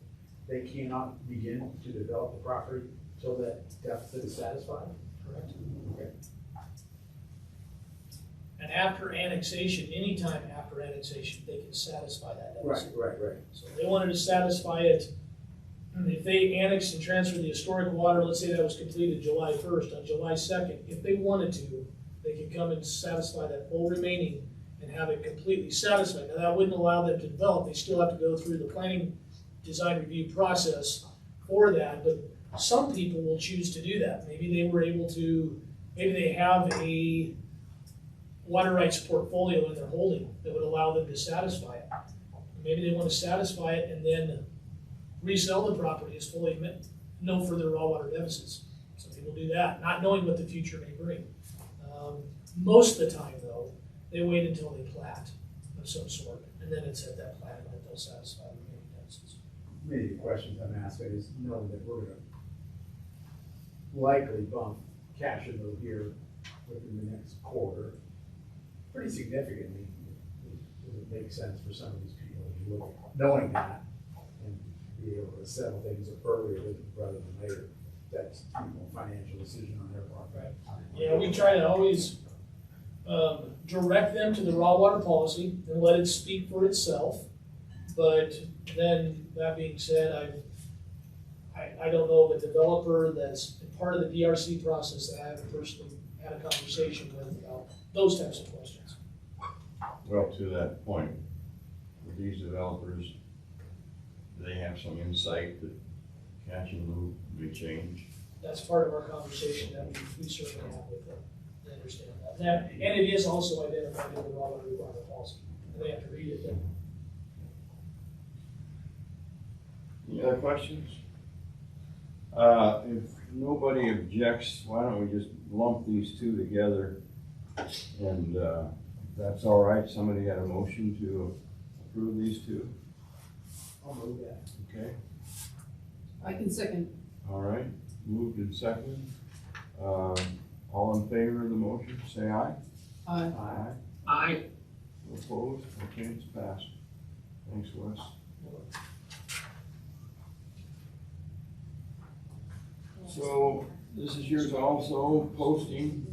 they cannot begin to develop the property till that deficit is satisfied? Correct. Okay. And after annexation, anytime after annexation, they can satisfy that deficit. Right. So if they wanted to satisfy it, if they annexed and transferred the historic water, let's say that was completed July 1st, on July 2nd, if they wanted to, they could come and satisfy that full remaining and have it completely satisfied. Now, that wouldn't allow them to develop. They still have to go through the planning design review process for that, but some people will choose to do that. Maybe they were able to maybe they have a water rights portfolio in their holding that would allow them to satisfy it. Maybe they want to satisfy it and then resell the property as fully no further raw water deficits. Some people do that, not knowing what the future may bring. Most of the time, though, they wait until they plat of some sort, and then it's at that plat that they'll satisfy the remaining deficits. Maybe the questions I'm asking is knowing that we're gonna likely bump cash flow here within the next quarter pretty significantly. Does it make sense for some of these people to look, knowing that, and be able to settle things earlier rather than later? That's a financial decision on their part, right? Yeah, we try to always direct them to the raw water policy and let it speak for itself. But then, that being said, I don't know of a developer that's part of the DRC process that I haven't personally had a conversation with about those types of questions. Well, to that point, with these developers, do they have some insight that cash in lieu may change? That's part of our conversation that we certainly have with them. They understand that. And it is also identified in the raw water requirement policy. And they have to read it then. Any other questions? If nobody objects, why don't we just lump these two together? And if that's all right, somebody had a motion to approve these two? I'll move that. Okay, I can second. all right, moved and seconded. All in favor of the motion, say aye. Aye. Aye. Aye. Opposed? Okay, it's passed. Thanks, Wes. So, this is yours also, posting.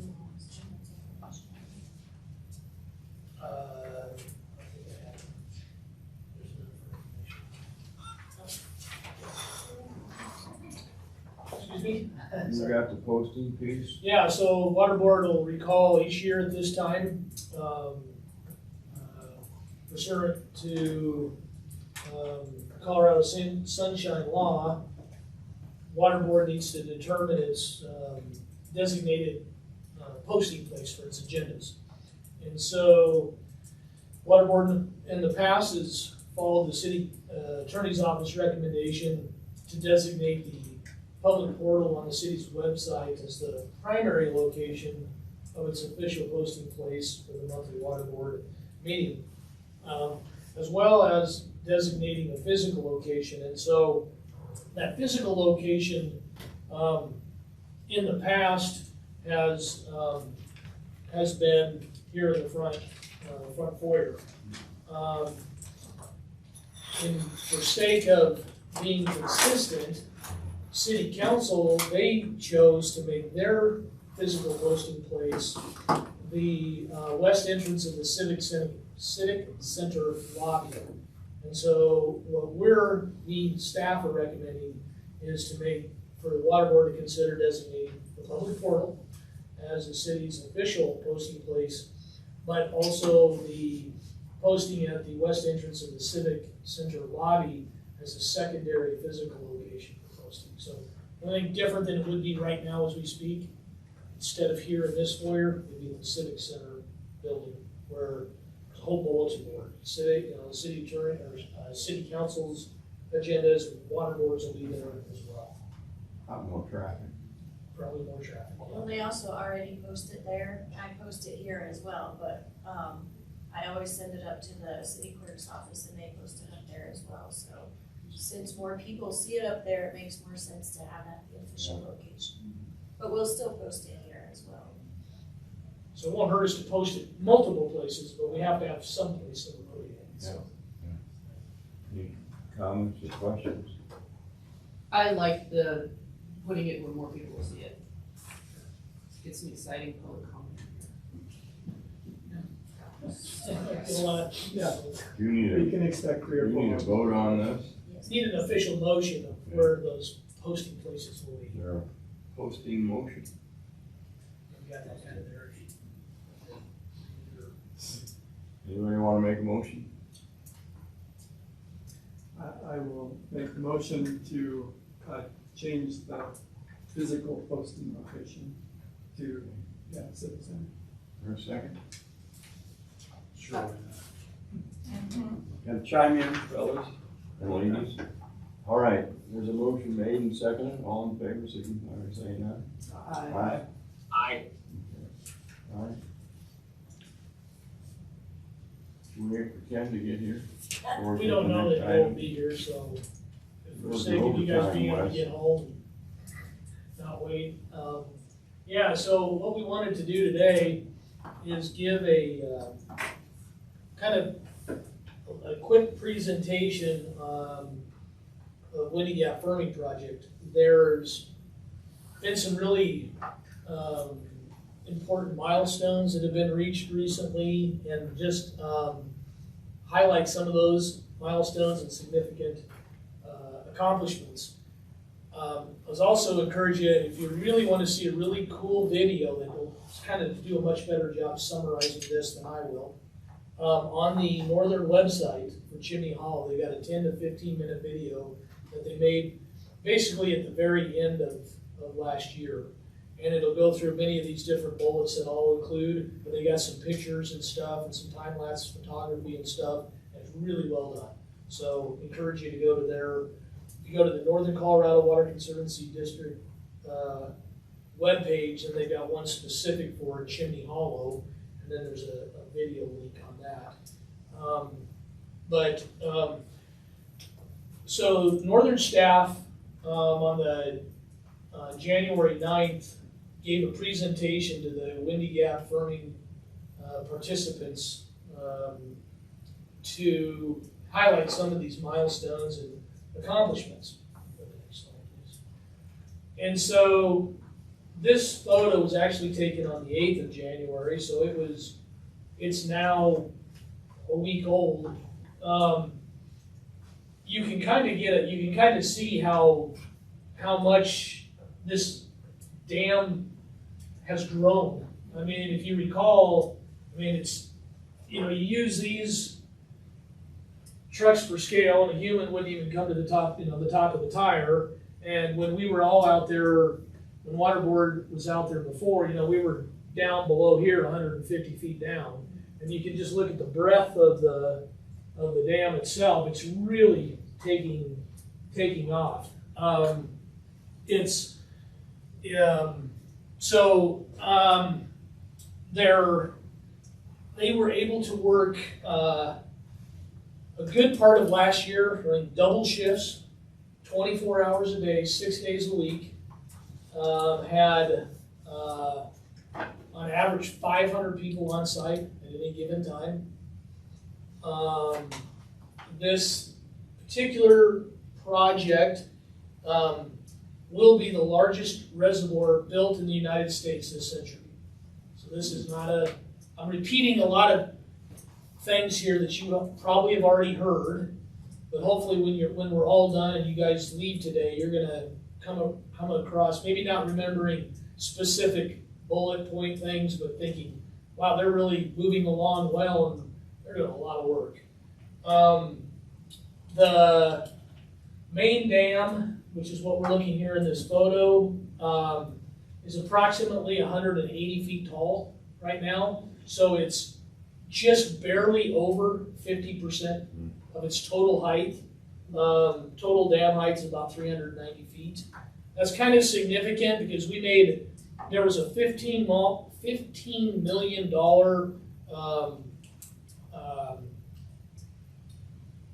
Excuse me? You got the posting piece? Yeah, so Water Board will recall each year at this time, pursuant to Colorado Sunshine Law, Water Board needs to determine its designated posting place for its agendas. And so Water Board in the past has followed the city attorney's office recommendation to designate the public portal on the city's website as the primary location of its official posting place for the monthly Water Board meeting, as well as designating a physical location. And so that physical location in the past has been here in the front foyer. For sake of being consistent, City Council, they chose to make their physical posting place the west entrance of the Civic Center lobby. And so what we staff are recommending is to make, for the Water Board to consider designating the public portal as the city's official posting place, but also the posting at the west entrance of the Civic Center lobby as a secondary physical location for posting. So nothing different than it would be right now as we speak. Instead of here in this foyer, it'd be in the Civic Center building where there's a whole bulletin board. City attorney or city council's agendas, Water Boards will be there as well. Lot more traffic. Probably more traffic. Well, they also already post it there. I post it here as well, but I always send it up to the city clerk's office and they post it up there as well. So since more people see it up there, it makes more sense to have that the official location. But we'll still post it here as well. So it won't hurt us to post it multiple places, but we have to have some place that we're putting it. So. Any comments or questions? I like the putting it where more people will see it. Get some exciting public comment. Yeah. Do you need We can expect 3 or 4 a vote on this? Need an official motion of where those posting places will be. Is there a posting motion? We got that kind of there. Anybody want to make a motion? I will make the motion to change the physical posting location to Yeah, Civic Center. For a second? Sure. Got to chime in, fellas and ladies. All right, there's a motion made and seconded. All in favor, signify by saying aye. Aye. I, All right. Should we wait for Ken to get here? Or We don't take the know next that he'll item? be here, so if We'll we're do saving you guys overtime, being able to Wes. get home, not wait. Yeah, so what we wanted to do today is give a kind of a quick presentation of Windy Gap Firming Project. There's been some really important milestones that have been reached recently, and just highlight some of those milestones and significant accomplishments. I was also encourage you, if you really want to see a really cool video that will kind of do a much better job summarizing this than I will, on the Northern website for Chimney Hollow, they got a 10 to 15 minute video that they made basically at the very end of last year. And it'll go through many of these different bullets that I'll include, but they got some pictures and stuff and some time-lapse photography and stuff, and it's really well done. So encourage you to go to their, if you go to the Northern Colorado Water Conservancy District webpage, and they've got one specific for Chimney Hollow, and then there's a video link on that. So Northern staff on the January 9th gave a presentation to the Windy Gap Firming participants to highlight some of these milestones and accomplishments. Go to the next slide, please. And so this photo was actually taken on the 8th of January, so it's now a week old. You can kind of get it, you can kind of see how much this dam has grown. I mean, if you recall, it's, you use these trucks for scale, and a human wouldn't even come to the top, the top of the tire. And when we were all out there, when Waterboard was out there before, we were down below here, 150 feet down. And you can just look at the breadth of the dam itself. It's really taking off. They were able to work a good part of last year, running double shifts, 24 hours a day, 6 days a week. Had on average 500 people on site at any given time. This particular project will be the largest reservoir built in the United States this century. So this is not I'm repeating a lot of things here that you probably have already heard, but hopefully when we're all done and you guys leave today, you're gonna come across, maybe not remembering specific bullet point things, but thinking, wow, they're really moving along well and they're doing a lot of work. The main dam, which is what we're looking here in this photo, is approximately 180 feet tall right now. So it's just barely over 50% of its total height. Total dam height is about 390 feet. That's kind of significant because there was a $15 million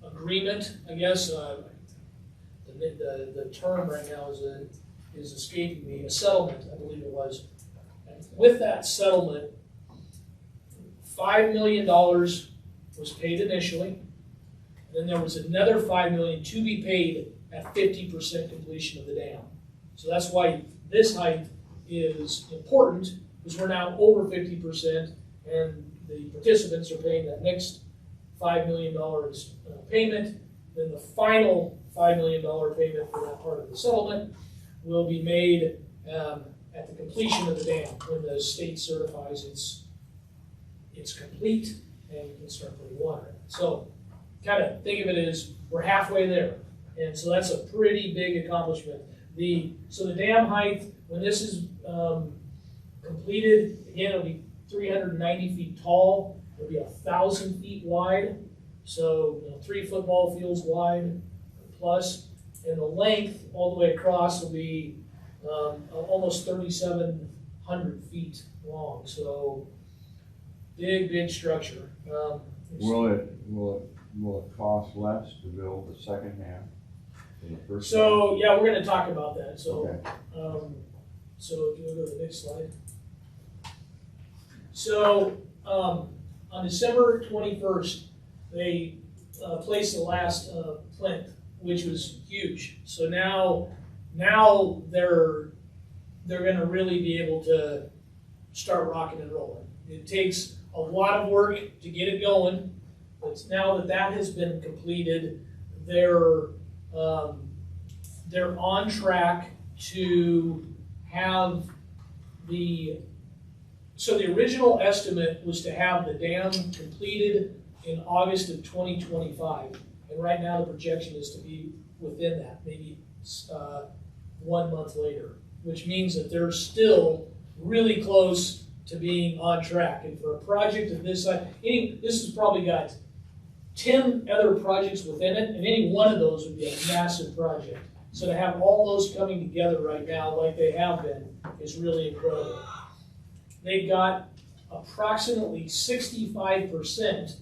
agreement, I guess. The term right now is escaping me. A settlement, I believe it was. And with that settlement, $5 million was paid initially. And then there was another $5 million to be paid at 50% completion of the dam. So that's why this height is important, because we're now over 50%, and the participants are paying that next $5 million payment. Then the final $5 million payment for that part of the settlement will be made at the completion of the dam, when the state certifies it's complete and you can start putting water in it. So kind of think of it as we're halfway there. And so that's a pretty big accomplishment. So the dam height, when this is completed. Again, it'll be 390 feet tall, it'll be 1,000 feet wide, so 3 football fields wide plus, and the length all the way across will be almost 3,700 feet long, so big structure. Will it cost less to build the second half than the first? So, yeah, we're gonna talk about that, so, Okay. so if you go to the next slide. So, on December 21st, they placed the last plinth, which was huge. So now they're gonna really be able to start rocking and rolling. It takes a lot of work to get it going, but now that has been completed, they're on track to have so the original estimate was to have the dam completed in August of 2025. And right now the projection is to be within that, maybe 1 month later, which means that they're still really close to being on track. And for a project of this size, this has probably got 10 other projects within it, and any one of those would be a massive project. So to have all those coming together right now, like they have been, is really incredible. They've got approximately 65%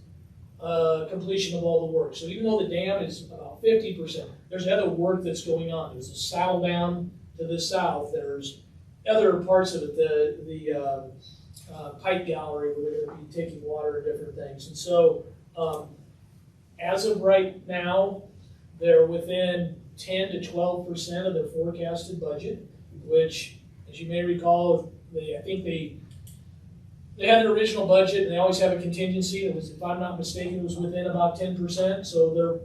completion of all the work. So even though the dam is about 50%, there's other work that's going on. There's a saddle dam to the south. There's other parts of it, the pipe gallery where they're going to be taking water and different things. And so as of right now, they're within 10 to 12% of their forecasted budget, which, as you may recall, I think they had an original budget, and they always have a contingency. It was, if I'm not mistaken, it was within about 10%. So they're,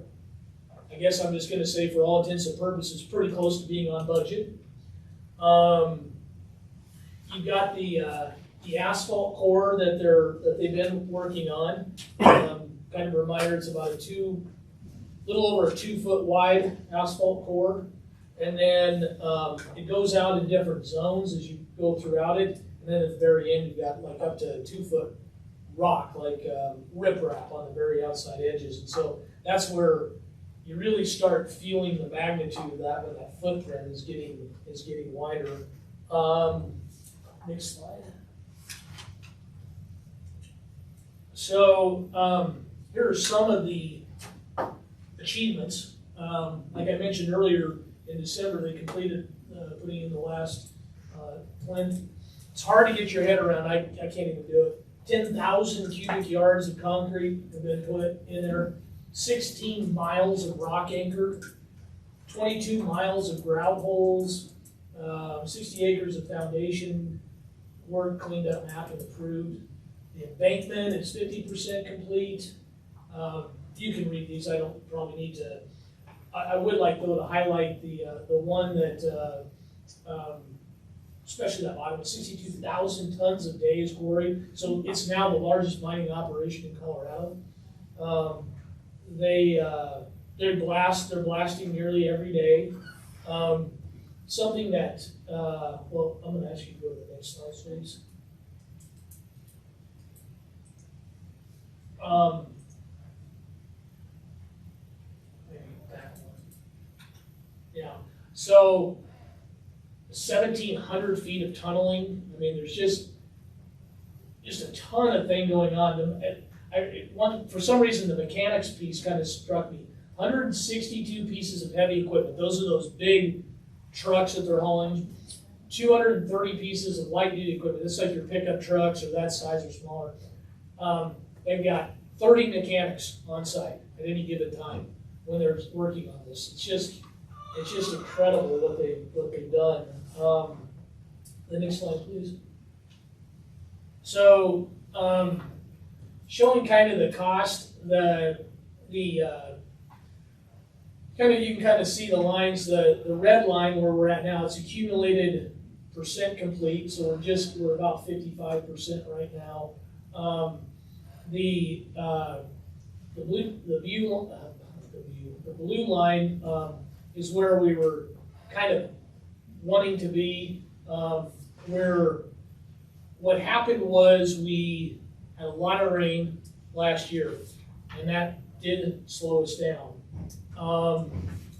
I guess I'm just going to say, for all intents and purposes, pretty close to being on budget. You've got the asphalt core that they've been working on. Kind of a reminder, it's about little over a 2 foot wide asphalt core, and then it goes out in different zones as you go throughout it. And then at the very end, you've got like up to 2 foot rock, like riprap on the very outside edges. And so that's where you really start feeling the magnitude of that when that footprint is getting wider. Next slide. So here are some of the achievements. Like I mentioned earlier, in December they completed putting in the last plinth. It's hard to get your head around. I can't even do it. 10,000 cubic yards of concrete have been put in there. 16 miles of rock anchor. 22 miles of grout holes. 60 acres of foundation work cleaned up, mapped, and approved. The embankment is 50% complete. You can read these. I don't probably need to. I would like though to highlight the one that. Especially that bottom, 62,000 tons a day is quarried. So it's now the largest mining operation in Colorado. They're blasting nearly every day. Something that, well, I'm going to ask you to go to the next slide, please. Maybe that one. Yeah. So 1,700 feet of tunneling. I mean, there's just a ton of thing going on. For some reason, the mechanics piece kind of struck me. 162 pieces of heavy equipment. Those are those big trucks that they're hauling. 230 pieces of light duty equipment. This is like your pickup trucks or that size or smaller. They've got 30 mechanics on site at any given time when they're working on this. It's just incredible what they've done. The next slide, please. So, showing kind of the cost, you can kind of see the lines. The red line where we're at now, it's accumulated percent complete. So we're about 55% right now. The blue line is where we were kind of wanting to be. We're what happened was we had a lot of rain last year, and that did slow us down.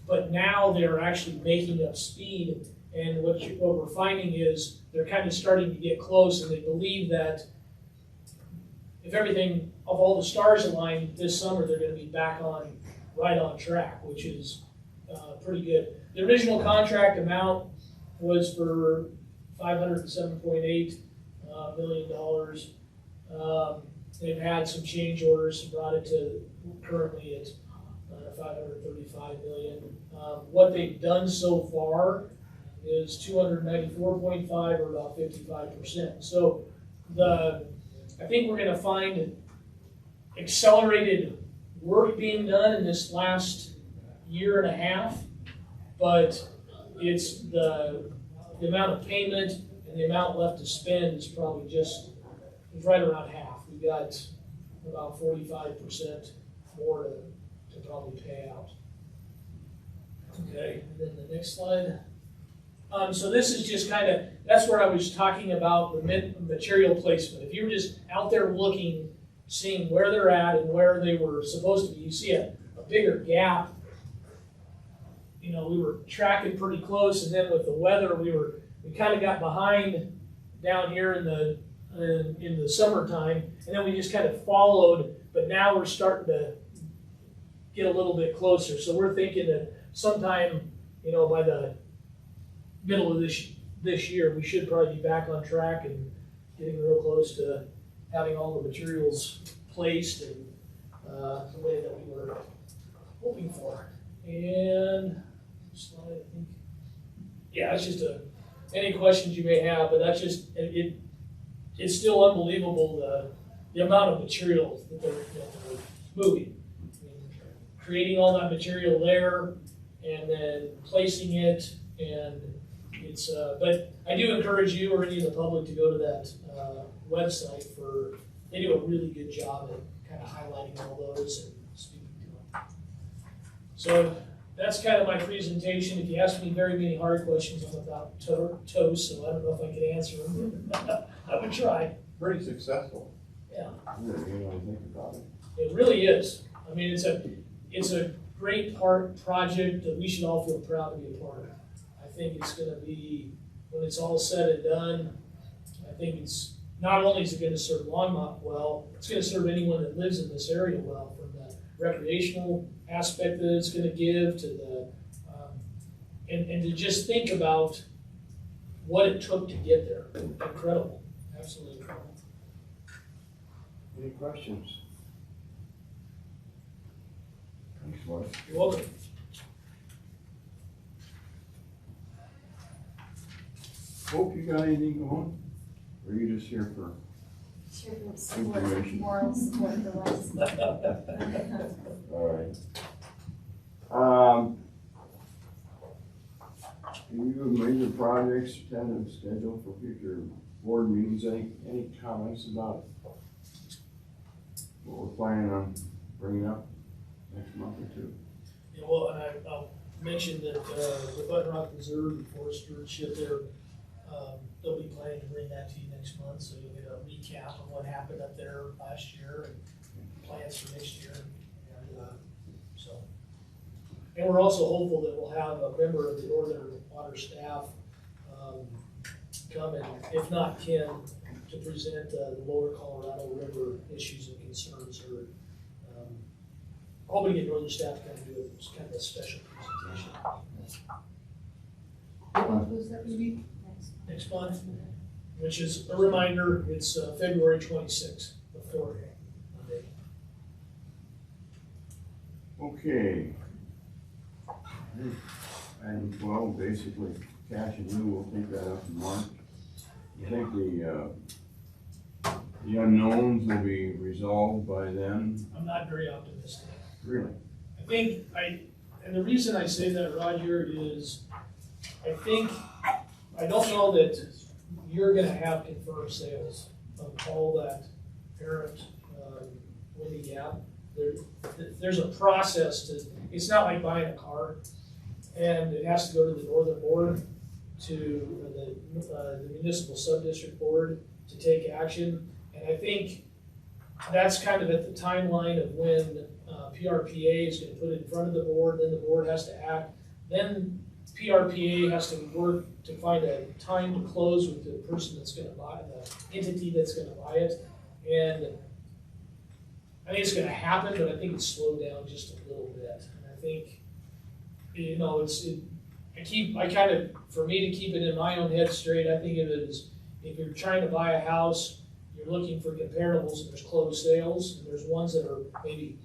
But now they're actually making up speed, and what we're finding is they're kind of starting to get close, and they believe that if everything, of all the stars align this summer, they're going to be back on, right on track, which is pretty good. The original contract amount was for $507.8 million. They've had some change orders, brought it to currently at $535 million. What they've done so far is 294.5, or about 55%. So I think we're going to find accelerated work being done in this last year and a half, but it's the amount of payment and the amount left to spend is probably just right around half. We got about 45% more to probably pay out. Okay, and then the next slide. So this is just kind of, that's where I was talking about the material placement. If you're just out there looking, seeing where they're at and where they were supposed to be, you see a bigger gap. You know, we were tracking pretty close, and then with the weather, we kind of got behind down here in the summertime, and then we just kind of followed, but now we're starting to get a little bit closer. So we're thinking that sometime, you know, by the middle of this year, we should probably be back on track and getting real close to having all the materials placed and the way that we were hoping for. And slide, I think. Yeah, it's just any questions you may have, but that's just it's still unbelievable the amount of material that they're moving. I mean, creating all that material there and then placing it, and it's but I do encourage you or any of the public to go to that website they do a really good job at kind of highlighting all those and speaking to them. So that's kind of my presentation. If you ask me very many hard questions, I'm about toast, so I don't know if I can answer them, but I would try. Pretty successful. Yeah. You know, think about it. It really is. I mean, it's a great project that we should all feel proud to be a part of. I think it's going to be, when it's all said and done, I think it's, not only is it going to serve Longmont well, it's going to serve anyone that lives in this area well, from the recreational aspect that it's going to give to the, and to just think about what it took to get there. Incredible. Absolutely incredible. Any questions? Thanks, Wes. You're welcome. Hope you got anything going? Or are you just here for information? Moral support for Wes. All right. You have major projects, tentative schedule for future board meetings. Any comments about what we're planning on bringing up next month or two? Yeah, well, and I'll mention that the Button Rock Reserve and Forest Stewardship there, they'll be planning to bring that to you next month, so you'll get a recap of what happened up there last year and plans for next year. And we're also hopeful that we'll have a member of the Northern Water staff come and, if not Ken, to present the Lower Colorado River issues and concerns, or hoping to get Northern staff to come and do a kind of a special presentation. Who's that gonna be? Next month, which is a reminder, it's February 26th, the fourth Monday. Okay. And well, basically, cash and lieu, we'll take that up in March. I think the unknowns will be resolved by then. I'm not very optimistic. Really? I think and the reason I say that, Roger, is I don't know that you're gonna have confirmed sales of all that parent Windy Gap. There's a process to, it's not like buying a car, and it has to go to the Northern Board, to the municipal sub-district board, to take action. And I think that's kind of at the timeline of when PRPA is gonna put it in front of the board, then the board has to act. Then PRPA has to work to find a time to close with the person that's gonna buy, the entity that's gonna buy it. And I think it's gonna happen, but I think it's slowed down just a little bit. And I think, you know, for me to keep it in my own head straight, I think of it as, if you're trying to buy a house, you're looking for comparables, and there's closed sales, and there's ones that are maybe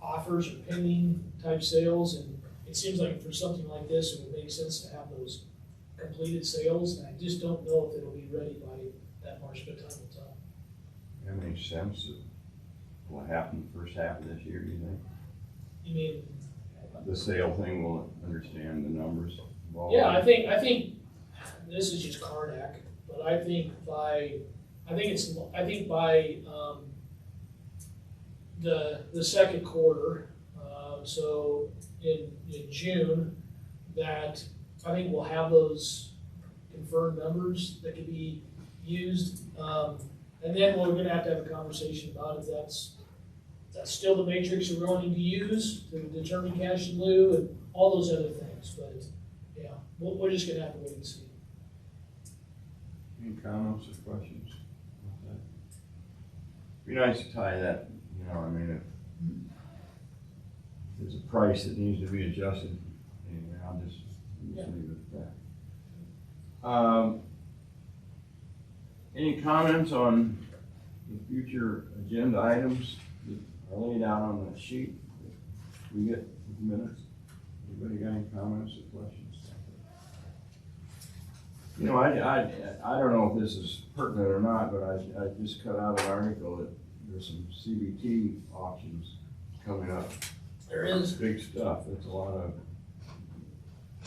offers or pending type sales, and it seems like for something like this, it would make sense to have those completed sales, and I just don't know if it'll be ready by that March, but time will tell. That makes sense. What happened the first half of this year, do you think? You mean? The sale thing will understand the numbers. Yeah, I think this is just Karnak, but I think by the second quarter, so in June, that I think we'll have those confirmed numbers that can be used. And then we're gonna have a conversation about if that's still the matrix we're wanting to use to determine cash in lieu and all those other things. But yeah, we're just gonna have to wait and see. Any comments or questions? Be nice to tie that, you know, I mean, if there's a price that needs to be adjusted, anyway, I'll just leave it at that. Any comments on the future agenda items that are laid out on the sheet that we get with the minutes? Anybody got any comments or questions? You know, I don't know if this is pertinent or not, but I just cut out an article that there's some CBT auctions coming up. There is. Big stuff. It's a lot of.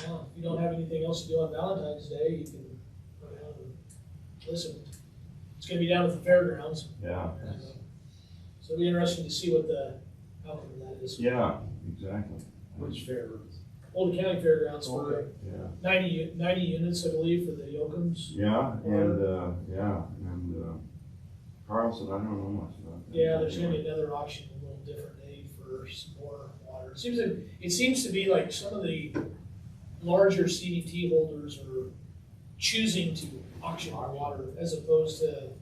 Well, if you don't have anything else to do on Valentine's Day, you can go down and listen. It's gonna be down at the fairgrounds. Yeah. So it'll be interesting to see what the outcome of that is. Yeah, exactly. Which fairgrounds? Old County Fairgrounds for Okay. Yeah. 90 units, I believe, for the Yokums. Yeah, and Carlson, I don't know much about that. Yeah, there's gonna be another auction, a little different day for some more water. It seems to be like some of the larger CDT holders are choosing to auction their water as opposed to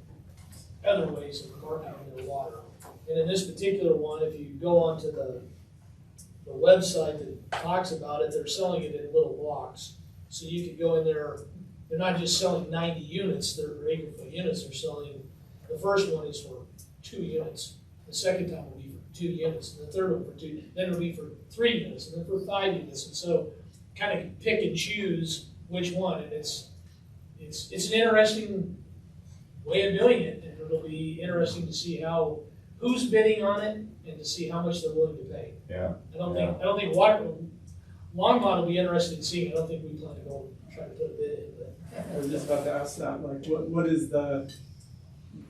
other ways of marketing their water. And in this particular one, if you go onto the website that talks about it, they're selling it in little blocks. So you could go in there, they're not just selling 90 units, they're acre-foot units, they're selling, the first one is for 2 units, the second time will be for 2 units, and the third one for 2, then it'll be for 3 units, and then for 5 units, and so kind of pick and choose which one, and it's an interesting way of doing it, and it'll be interesting to see who's bidding on it and to see how much they're willing to pay. Yeah. I don't think Longmont will be interested in seeing. I don't think we plan to go try to put a bid in, but I was just about to ask that, like,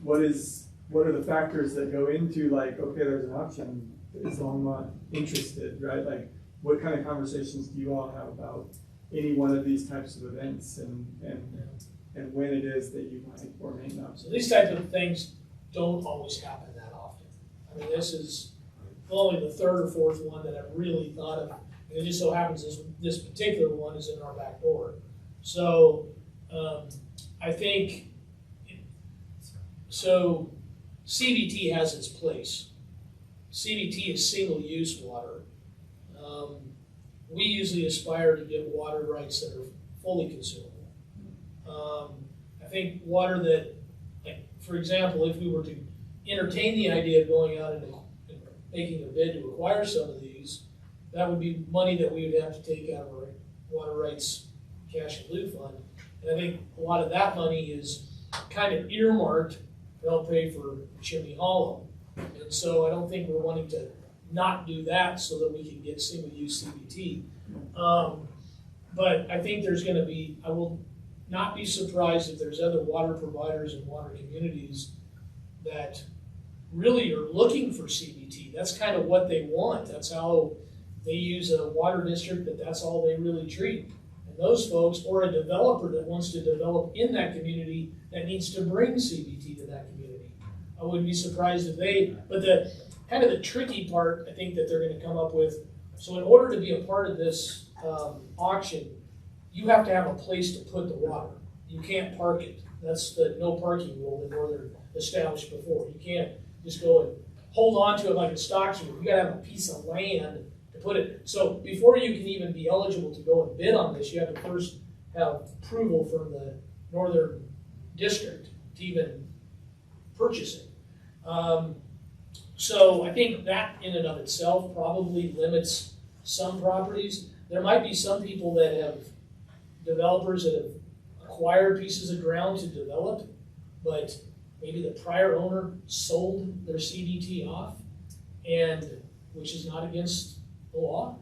what are the factors that go into, like, okay, there's an option, is Longmont interested, right? Like, what kind of conversations do you all have about any one of these types of events and when it is that you might or may not? So these types of things don't always happen that often. I mean, this is only the 3rd or 4th one that I've really thought of, and it just so happens this particular one is in our back door. So I think, so CBT has its place. CBT is single-use water. We usually aspire to get water rights that are fully consumable. I think water that, like, for example, if we were to entertain the idea of going out and making a bid to acquire some of these, that would be money that we would have to take out of our water rights cash in lieu fund. And I think a lot of that money is kind of earmarked to help pay for Chimney Hollow. And so I don't think we're wanting to not do that so that we can get single-use CBT. But I think there's gonna be, I will not be surprised if there's other water providers and water communities that really are looking for CBT. That's kind of what they want. That's how they use a water district, that's all they really treat. And those folks, or a developer that wants to develop in that community that needs to bring CBT to that community. I wouldn't be surprised if they, but the, kind of the tricky part, I think that they're gonna come up with, so in order to be a part of this, auction, you have to have a place to put the water. You can't park it. That's the no parking rule that Northern established before. You can't just go and hold on to it like a stock shoe. You gotta have a piece of land to put it. So before you can even be eligible to go and bid on this, you have to first have approval from the Northern District to even purchase it. So I think that in and of itself probably limits some properties. There might be some people that have, developers that have acquired pieces of ground to develop, but maybe the prior owner sold their CDT off, and, which is not against the law,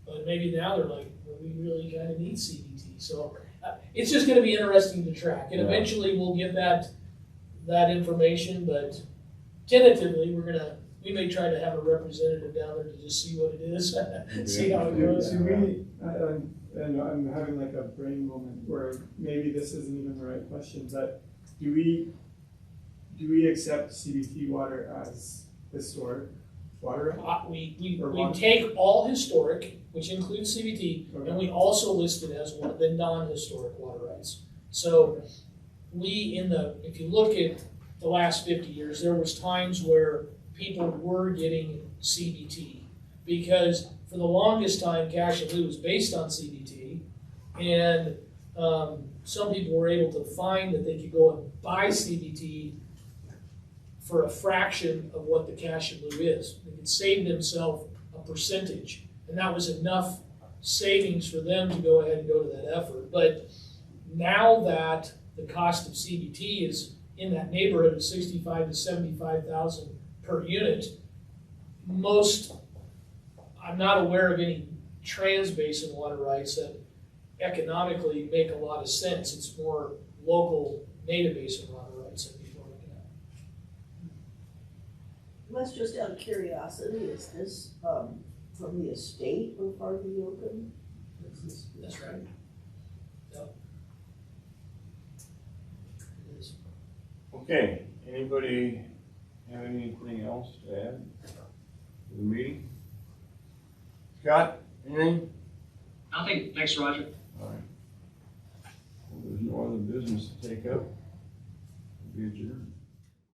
but maybe now they're like, well, we really kind of need CDT. So it's just gonna be interesting to track, and eventually we'll get that information, but tentatively, we may try to have a representative down there to just see what it is, see how it goes. Do we, and I'm having like a brain moment where maybe this isn't even the right question, but do we accept CBT water as historic water? We take all historic, which includes CBT, and we also list it as one of the non-historic water rights. So if you look at the last 50 years, there was times where people were getting CBT because for the longest time, Cashaloo was based on CBT, and some people were able to find that they could go and buy CBT for a fraction of what the Cashaloo is. They could save themselves a percentage, and that was enough savings for them to go ahead and go to that effort. But now that the cost of CBT is in that neighborhood of $65,000 to $75,000 per unit, I'm not aware of any trans-basin water rights that economically make a lot of sense. It's more local native basin water rights that people are looking at. Wes, just out of curiosity, is this from the estate of Harvey Open? That's right. Yep. It is. Okay, anybody have anything else to add to the meeting? Scott, anything? Nothing, thanks, Roger. All right. Well, there's no other business to take up. We'll be adjourned.